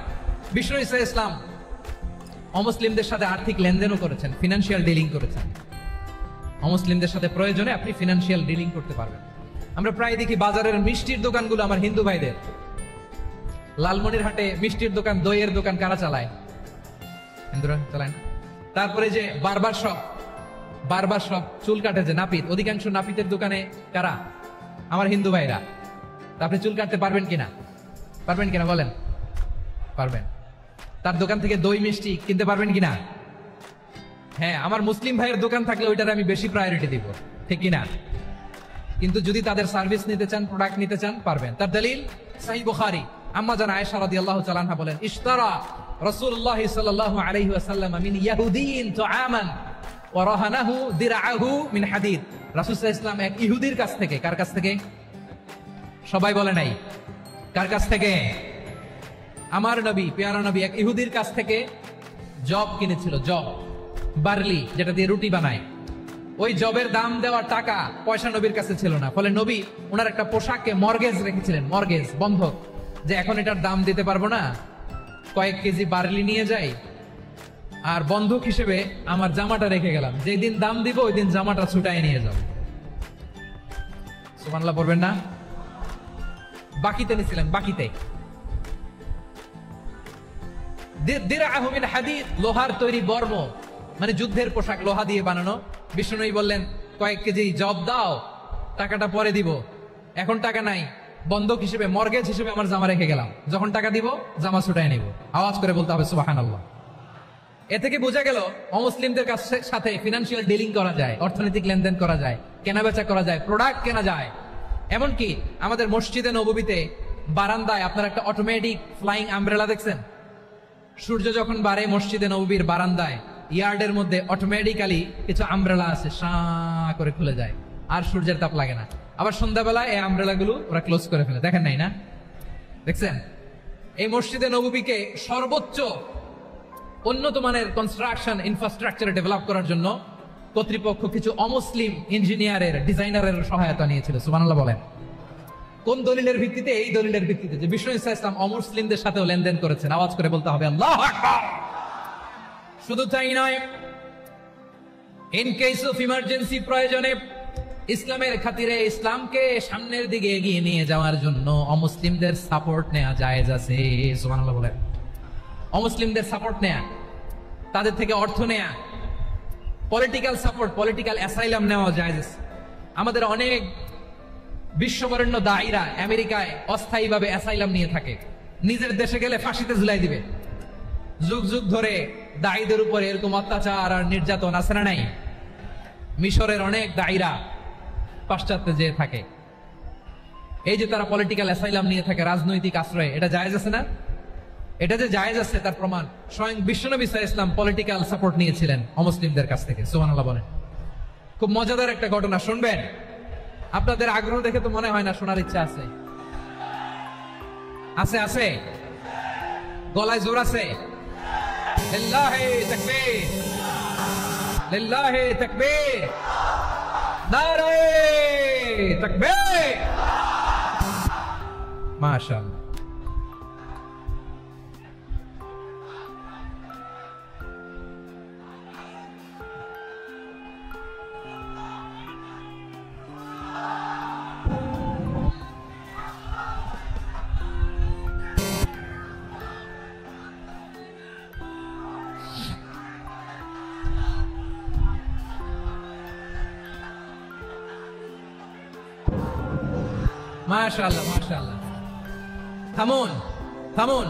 বিশ্ব ইসলাম অমুসলিমদের সাথে আর্থিক লেনদেনও করেছেন, ফিনান্সিয়াল ডিলিং করেছেন। অমুসলিমদের সাথে প্রয়োজনে আপনি ফিনান্সিয়াল ডিলিং করতে পারবেন। আমরা প্রায় দেখি বাজারের মিষ্টির দোকানগুলো আমার হিন্দু ভাইদের। লালমনিরহাটে মিষ্টির দোকান, দইয়ের দোকান কারা চালায়? হিন্দুরা চালায় না? তারপরে যে বারবার শপ, চুল কাটে যে নাপিত, অধিকাংশ নাপিতের দোকানে কারা? আমার হিন্দু ভাইরা। আপনি চুল কাটতে পারবেন কিনা? পারবেন কিনা বলেন? পারবেন। তার দোকান থেকে দই মিষ্টি কিনতে পারবেন কিনা? হ্যাঁ, আমার মুসলিম ভাইয়ের দোকান থাকলে ওইটার আমি বেশি প্রায়োরিটি দিব, ঠিক কিনা? কিন্তু যদি তাদের সার্ভিস নিতে চান, প্রোডাক্ট নিতে চান, পারবেন। তার দলিল সহিহ বুখারী, আম্মা জান আয়েশা রাদিয়াল্লাহু তাআলা আনহা বলেন, ইশতারা রাসূলুল্লাহ সাল্লাল্লাহু আলাইহি ওয়াসাল্লাম মিন ইয়াহুদিয়িন তুআমান ওয়া রাহানাহু দিরআহু মিন হাদিদ। রাসূল সাল্লাল্লাহু আলাইহি ওয়াসাল্লাম এক ইহুদির কাছ থেকে, কার কাছ থেকে? সবাই বলে নাই কার কাছ থেকে? আমার নবী, পেয়ারা নবী এক ইহুদির কাছ থেকে জব কিনেছিল, জব, বার্লি, যেটা দিয়ে রুটি বানায়। ওই জবের দাম দেওয়ার টাকা পয়সা নবীর কাছে ছিল না, ফলে নবী ওনার একটা পোশাককে মর্গেজ রেখেছিলেন, মর্গেজ, বন্ধক, যে এখন এটার দাম দিতে পারবো না, কয়েক কেজি বার্লি নিয়ে যাই আর বন্ধক হিসেবে আমার জামাটা রেখে গেলাম, যেদিন দাম দিব ওই দিন জামাটা ছুটাই নিয়ে যাও। সুবহানাল্লাহ পড়বেন না? বাকিতে নিছিলেন, বাকিতে। দিরআহু মিন হাদিদ, লোহার তৈরি বর্ম, মানে যুদ্ধের পোশাক, লোহা দিয়ে বানানো। বিষ্ণুনবী বললেন, কয়েক কেজি জব দাও, টাকাটা পরে দিব, এখন টাকা নাই, বন্ধক হিসেবে, মর্গেজ হিসেবে আমার জামা রেখে গেলাম, যখন টাকা দিব জামা ছুটাই নিব। আওয়াজ করে বলতে হবে সুবহানাল্লাহ। এ থেকে বোঝা গেল অমুসলিমদের সাথে ফিনান্সিয়াল ডিলিং করা যায়, অর্থনৈতিক লেনদেন করা যায়, কেনাবেচা করা যায়, প্রোডাক্ট কেনা যায়। এমনকি আমাদের মসজিদে নববীতে বারান্দায় আপনার একটা অটোমেটিক ফ্লাইং আমব্রেলা দেখছেন? সূর্য যখন বাড়ে মসজিদে নববীর বারান্দায় ইয়ার্ডের মধ্যে অটোমেটিক্যালি কিছু আমব্রেলা আছে, সাঁ করে খুলে যায়, আর সূর্যের তাপ লাগে না। আবার সন্ধ্যাবেলায় এই আমব্রেলা গুলো ওরা ক্লোজ করে ফেলে, দেখেন নাই না? দেখছেন? এই মসজিদে নববীকে সর্বোচ্চ উন্নত মানের কনস্ট্রাকশন ইনফ্রাস্ট্রাকচার ডেভেলপ করার জন্য কর্তৃপক্ষ কিছু অমুসলিম ইঞ্জিনিয়ারের, ডিজাইনারের সহায়তা নিয়েছিল। সুবহানাল্লাহ বলেন। কোন দলিলের ভিত্তিতে? এই দলিলের ভিত্তিতে যে বিষ্ণু ইসলাম অমুসলিমদের সাথেও লেনদেন করেছেন। আওয়াজ করে বলতে হবে আল্লাহু আকবার। শুধু তাই নয়, ইন কেস অফ ইমার্জেন্সি, প্রয়োজনে ইসলামের খাতিরে, ইসলামকে সামনের দিকে এগিয়ে নিয়ে যাওয়ার জন্য অমুসলিমদের সাপোর্ট নেওয়া জায়েজ আছে। সুবহানাল্লাহ বলেন। অমুসলিমদের সাপোর্ট নেয়া, তাদের থেকে অর্থ নেয়া, পলিটিক্যাল সাপোর্ট, পলিটিক্যাল অ্যাসাইলাম নেওয়া জায়েজ। আমাদের অনেক বিশ্ববরেণ্য দায়ীরা আমেরিকায় অস্থায়ীভাবে অ্যাসাইলাম নিয়ে থাকে, নিজের দেশে গেলে ফাঁসিতে ঝুলাই দিবে। যুগ যুগ ধরে দায়ীদের উপরে এরকম অত্যাচার আর নির্যাতন আছে না নাই? মিশরের অনেক দায়ীরা পাশ্চাত্যে যেয়ে থাকে, এই যে তারা পলিটিক্যাল অ্যাসাইলাম নিয়ে থাকে, রাজনৈতিক আশ্রয়, এটা জায়েজ আছে না? এটা যে জায়েজ আছে তার প্রমাণ স্বয়ং বিশ্বনবী সাল্লাল্লাহু আলাইহি ওয়াসাল্লাম পলিটিক্যাল সাপোর্ট নিয়েছিলেন অমুসলিমদের কাছ থেকে। সুবহানাল্লাহ বলেন। খুব মজাদার একটা ঘটনা, শুনবেন? আপনাদের আগ্রহ দেখে তো মনে হয় না শোনার ইচ্ছা আছে। আছে আছে, গলায় জোর আছে। লিল্লাহি তাকবীর, লিল্লাহি তাকবীর, নারে তাকবীর। মাশাআল্লাহ। মাশাআল্লাহ মাশাআল্লাহ। থামুন থামুন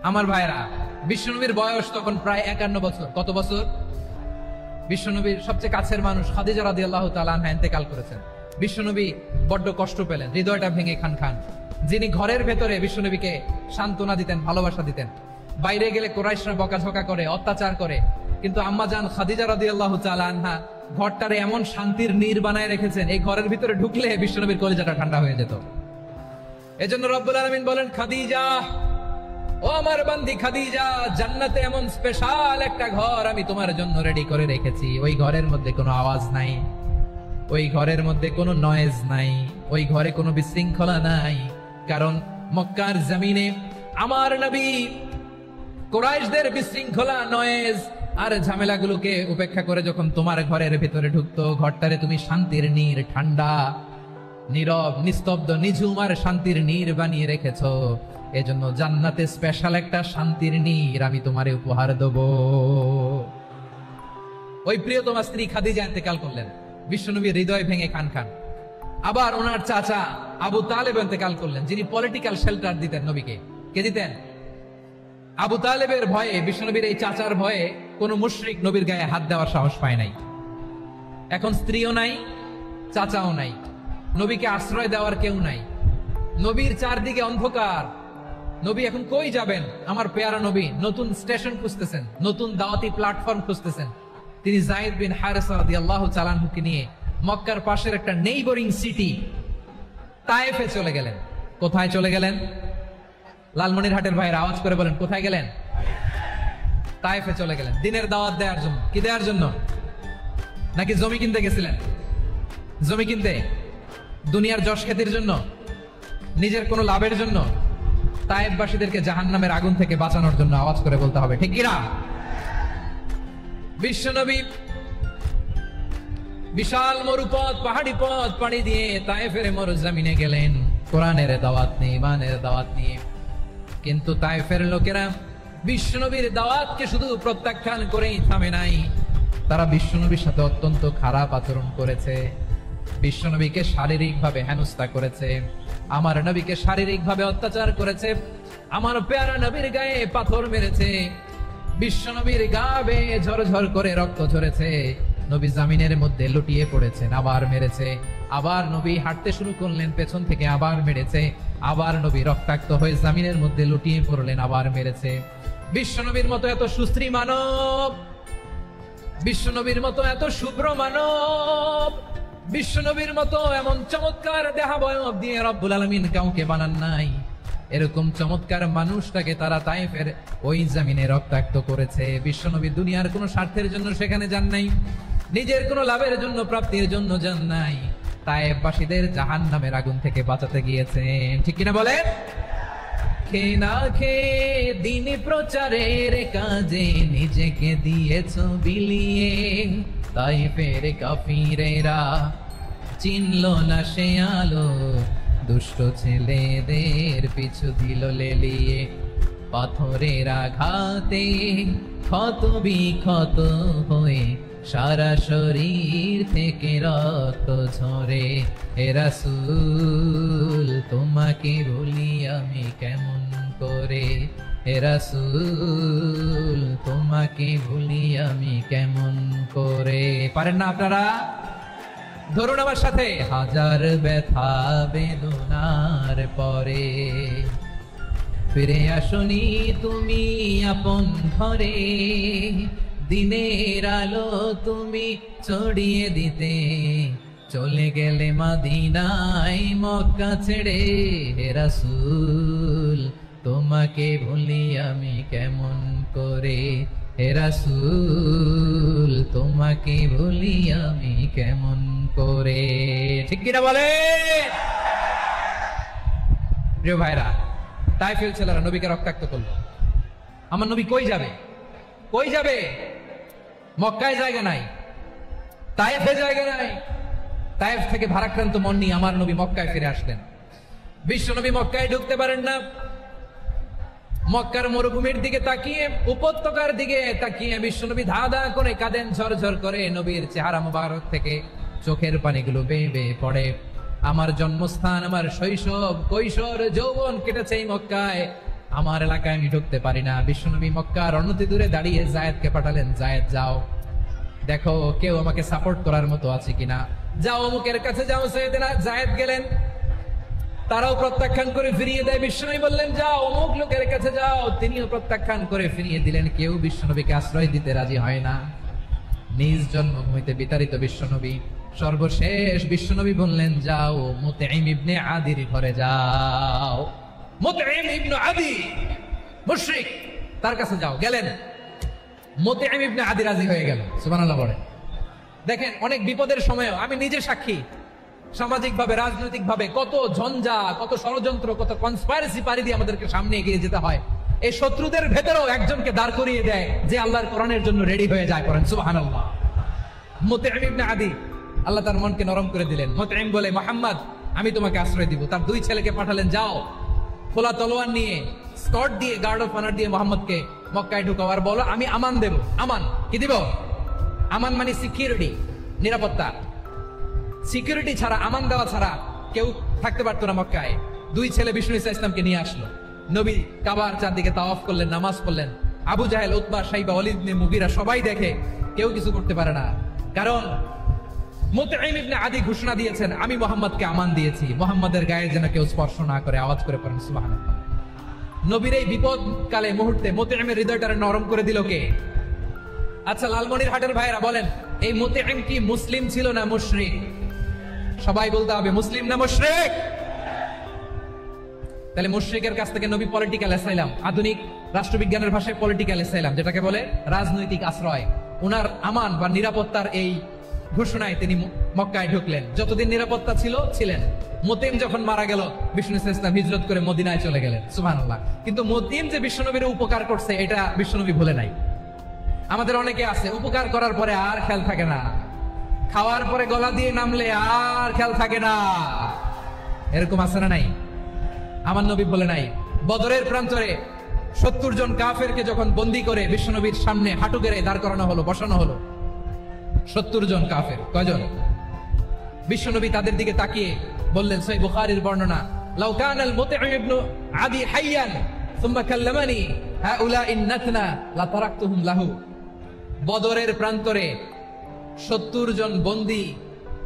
আমার ভাইরা, বিশ্বনবীর বয়স তখন প্রায় 51 বছর। কত বছর? বিশ্বনবীর সবচেয়ে কাছের মানুষ খাদিজা রাদিয়াল্লাহু তাআলা আনহা ইন্তেকাল করেছেন। বিশ্বনবী বড্ড কষ্ট পেলেন, হৃদয়টা ভেঙে খান খান। যিনি ঘরের ভেতরে বিশ্বনবীকে সান্ত্বনা দিতেন, ভালোবাসা দিতেন, বাইরে গেলে কুরাইশরা বকাঝকা করে, অত্যাচার করে, কিন্তু আম্মা জান খাদিজা রাদিয়াল্লাহু তাআলা আনহা ঘরটারে এমন শান্তির নীর বানায় রেখেছেন, এই ঘরের ভিতরে ঢুকলে বিশ্বনবীর কলিজাটা ঠান্ডা হয়ে যেত। এজন্য রব্বুল আলামিন বলেন, খাদিজা, ও আমার বান্দি খাদিজা, জান্নাতে এমন স্পেশাল একটা ঘর আমি তোমার জন্য রেডি করে রেখেছি। ওই ঘরের মধ্যে কোনো আওয়াজ নাই, ওই ঘরের মধ্যে কোনো নয়েজ নাই, ওই ঘরে কোনো বিশৃঙ্খলা নাই। কারণ মক্কার জমিনে আমার নবী কুরাইশদের বিশৃঙ্খলা, নয়েজ আর ঝামেলাগুলোকে উপেক্ষা করে যখন তোমার ঘরের ভিতরে ঢুকতো, ঘরটারে তুমি শান্তির নীর, ঠান্ডা, নীরব, নিস্তব্ধ, নিঝুম আর শান্তির নীর বানিয়ে রেখেছো। এজন্য জান্নাতে স্পেশাল একটা শান্তির নীর আমি তোমারে উপহার দেব। ওই প্রিয়তমা স্ত্রী খাদিজা ইন্তেকাল করলেন, বিশ্বনবীর হৃদয় ভেঙে খান খান। আবার ওনার চাচা আবু তালেব ইন্তেকাল করলেন, যিনি পলিটিক্যাল শেল্টার দিতেন নবীকে। কে দিতেন? আবু তালেবের ভয়ে, বিশ্বনবীর এই চাচার ভয়ে কোন মুশরিক নবীর গায়ে হাত দেওয়ার সাহস পায় নাই। এখন স্ত্রীও নাই, চাচাও নাই, নবীকে আশ্রয় দেওয়ার কেউ নাই। নবীর চারদিকে অন্ধকার, নবী এখন কই যাবেন? আমার পেয়ারা নবী নতুন স্টেশন খুঁজতেছেন, নতুন দাওয়াতি প্ল্যাটফর্ম খুঁজতেছেন। তিনি যায়েদ বিন হারেসা রাদিয়াল্লাহু তাআলা আনহুকে নিয়ে মক্কার পাশের একটা নেইবরিং সিটি তায়েফে চলে গেলেন। কোথায় চলে গেলেন? লালমনিরহাটের ভাইয়ের আওয়াজ করে বলেন, কোথায় গেলেন? তায়েফে চলে গেলেন দিনের দাওয়াত দেওয়ার জন্য। কি দেওয়ার জন্য? নাকি জমি কিনতে গেছিলেন? জমি কিনতে, দুনিয়ার যশ খ্যাতির জন্য, নিজের কোনো লাভের জন্য? তায়েফবাসীদেরকে জাহান্নামের আগুন থেকে বাঁচানোর জন্য। আওয়াজ করে বলতে হবে ঠিক কিনা? বিশ্বনবী বিশাল মরুপথ, পাহাড়ি পথ পাড়ি দিয়ে তায়েফের মরুজমিনে গেলেন কোরআনের দাওয়াত নিয়ে, ইমানের দাওয়াত নিয়ে। কিন্তু তায়েফের লোকেরা বিশ্বনবীর দাওয়াতকে শুধু প্রত্যাখ্যান করেই থামে নাই, তারা বিশ্বনবীর সাথে অত্যন্ত খারাপ আচরণ করেছে। বিশ্বনবীকে শারীরিকভাবে হেনস্থা করেছে, আমার নবীকে শারীরিকভাবে অত্যাচার করেছে, আমার পেয়ারা নবীর গায়ে পাথর মেরেছে, বিশ্বনবীর গা বেয়ে ঝরঝর করে রক্ত ঝরেছে, নবী জামিনের মধ্যে লুটিয়ে পড়েছেন, আবার মেরেছে, আবার নবী হাঁটতে শুরু করলেন, পেছন থেকে আবার মেরেছে, আবার নবী রক্তাক্ত হয়ে জামিনের মধ্যে লুটিয়ে পড়লেন, আবার মেরেছে। বিশ্বনবীর মতো এত সুশ্রী মানব, বিশ্বনবীর মতো এত শুভ্র মানব, বিশ্বনবীর মতো এমন চমৎকার দেহাবয়ব দিয়ে রব্বুল আলামিন কাউকে বানান নাই। এরকম চমৎকার মানুষটাকে তারা তায়েফের ওই জমিনে রক্তাক্ত করেছে। বিশ্বনবী দুনিয়ার কোনো স্বার্থের জন্য সেখানে যান নাই, নিজের কোনো লাভের জন্য, প্রাপ্তির জন্য যান নাই, তায়েফবাসীদের জাহান্নামের আগুন থেকে বাঁচাতে গিয়েছেন। ঠিক কিনা বলেন? খেয়ে না খেয়ে দিন প্রচারের কাজে নিজেকে দিয়েছো বিলিয়ে, তায়েফের কাফিরেরা চিনল না সে আলো, দুষ্ট ছেলেদের পিছু দিল লেলিয়ে, পাথরের আঘাতে ক্ষত বিক্ষত হয়ে সারা শরীর থেকে রক্ত ঝরে। হে রাসূল তোমাকে ভুলি আমি কেমন করে, হে রাসূল তোমাকে ভুলি আমি কেমন করে। পারেন না আপনারা? ধরুন আমার সাথে। হাজার ব্যথা বেদনার পরে ফিরে আসনি তুমি আপন ঘরে, দিনের আলো তুমি ছড়িয়ে দিতে চলে গেলে মদিনায় মক্কা ছেড়ে। হে রাসূল তোমাকে ভুলি আমি কেমন করে, হে রাসূল তোমাকে ভুলি আমি কেমন করে। ঠিক কিনা বলে? প্রিয় ভাইরা, তাইফের ছেলেরা নবীকে রক্তাক্ত করলো। আমার নবী কই যাবে? কই যাবে? মক্কায় জায়গা নাই, তাইফে জায়গা নাই। তাইফ থেকে ভারাক্রান্ত মন নিয়ে আমার নবী মক্কায় ফিরে আসলেন। বিশ্ব নবী মক্কায় ঢুকতে পারেন না। মক্কার মরুভূমির দিকে তাকিয়ে, উপত্যকার দিকে তাকিয়ে বিশ্বনবী ধা ধা করে কাঁদেন, ঝরঝর করে। নবীর চেহারা মুবারক থেকে চোখের পানিগুলো বেয়ে বেয়ে পড়ে। আমার জন্মস্থান, আমার শৈশব, কৈশোর, যৌবন কেটেছে এই মক্কায়, আমার এলাকায় আমি ঢুকতে পারি না। বিশ্বনবী মক্কার অনতি দূরে দাঁড়িয়ে জায়েদকে পাঠালেন, জায়েদ যাও দেখো কেউ আমাকে সাপোর্ট করার মতো আছে কিনা, যাও অমুকের কাছে যাও। জায়েদ গেলেন, তারাও প্রত্যাখ্যান করে ফিরিয়ে দেয়। বিশ্বনবী বললেন যাও অমুক লোকের কাছে যাও, তিনিও প্রত্যাখ্যান করে ফিরিয়ে দিলেন। কেউ বিশ্বনবীকে আশ্রয় দিতে রাজি হয় না। নিজ জন্মভূমিতে বিতাড়িত বিশ্বনবী সর্বশেষ বিশ্বনবী বললেন যাও মুতঈম ইবনে আদির ঘরে যাও। মুতঈম ইবনে আদি মুশরিক, তার কাছে যাও। গেলেন, মুতঈম ইবনে আদি রাজি হয়ে গেল। সুবহানাল্লাহ বলে। দেখেন অনেক বিপদের সময়ও আমি নিজে সাক্ষী, সামাজিক ভাবে, রাজনৈতিক ভাবে কত ঝঞ্ঝা, কত ষড়যন্ত্র, কত কনস্পাইরেসি পাড়ি দিয়ে আমাদেরকে সামনে এগিয়ে যেতে হয়। এই শত্রুদের ভেতরেও একজনকে দাঁড় করিয়ে দেয় যে আল্লাহর কোরআনের জন্য রেডি হয়ে যায়। করেন সুবহানাল্লাহ। মুতঈম ইবনে আদি, আল্লাহ তার মনকে নরম করে দিলেন। মুতঈম বলে মুহাম্মদ আমি তোমাকে আশ্রয় দিব। তার দুই ছেলেকে পাঠালেন, যাও খোলা তলোয়ার নিয়ে, স্কট দিয়ে, গার্ড অফ অনার দিয়ে মোহাম্মদকে মক্কায় ঢুকাও, আর বলো আমি আমান দেব। আমান কি দিব? আমান মানে সিকিউরিটি, নিরাপত্তা। সিকিউরিটি ছাড়া, আমান দেওয়া ছাড়া কেউ থাকতে পারতো না মক্কায়। দুই ছেলে বিষ্ণু ইসা ইসলামকে নিয়ে আসলো। নবী কাবার চারদিকে তাওয়াফ করলেন, নামাজ পড়লেন। আবু জাহেল, উতবা, শাইবা, ওয়ালিদ ইবনে মুগীরা সবাই দেখে, কেউ কিছু করতে পারে না। কারণ মুতঈম ইবনে আদি ঘোষণা দিয়েছেন আমি মুহাম্মদকে আমান দিয়েছি, মুহাম্মদের গায়ে যেন কেউ স্পর্শ না করে। আওয়াজ করে পড়েন সুবহানাল্লাহ। নবীর এই বিপদ কালে মুহূর্তে মুতঈমের হৃদয়টা নরম করে দিল কে? আচ্ছা লালমনির হাটের ভাইরা বলেন, এই মুতঈম কি মুসলিম ছিল না মুশরিক? সবাই বলতে হবে মুসলিম না মুশরিক? তাহলে মুশরিকের কাছ থেকে নবী পলিটিক্যাল অ্যাসাইলাম, আধুনিক রাষ্ট্রবিজ্ঞানের ভাষায় পলিটিক্যাল অ্যাসাইলাম যেটাকে বলে, রাজনৈতিক আশ্রয়, উনার আমান বা নিরাপত্তার এই ঘোষণায় তিনি মক্কায় ঢুকলেন। যতদিন নিরাপত্তা ছিল ছিলেন। মুতঈম যখন মারা গেল, বিষ্ণু ইসলাম হিজরত করে মদিনায় চলে গেলেন। সুবহানাল্লাহ। কিন্তু মুতঈম যে বিশ্বনবীর উপকার করছে এটা বিশ্বনবী ভুলে নাই। আমাদের অনেকে আছে উপকার করার পরে আর খেয়াল থাকে না, খাওয়ার পরে গলা দিয়ে নামলে আর খেয়াল থাকে না। এরকম আছে না নাই? আমার নবী বলে নাই। বদরের প্রান্তরে 70 জন কাফেরকে যখন বন্দী করে বিশ্বনবীর সামনে হাঁটু গেড়ে দাঁড় করানো হলো, বসানো হলো, 70 জন কাফের। কয়জন? বিশ্বনবী তাদের দিকে তাকিয়ে বললেন, সহিহ বুখারীর বর্ণনা, লাউ কানাল মুতঈম ইবনে আদি হাইয়ান সুম্মা কাল্লামানি হাউলাইন নাতনা লা তারাকতুহুম লাহু। বদরের প্রান্তরে 70 জন বন্দী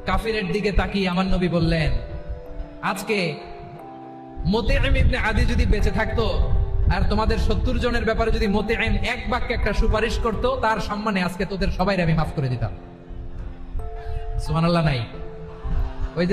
কাফিরের দিকে তাকিয়ে আমার নবী বললেন, আজকে মুতঈম ইবনে আদি যদি বেঁচে থাকতো আর তোমাদের 70 জনের ব্যাপারে যদি মুতঈম এক বাক্যে একটা সুপারিশ করতো, তার সম্মানে আজকে তোদের সবাই আমি মাফ করে দিতাম। সুবহানাল্লাহ নাই? ওই যে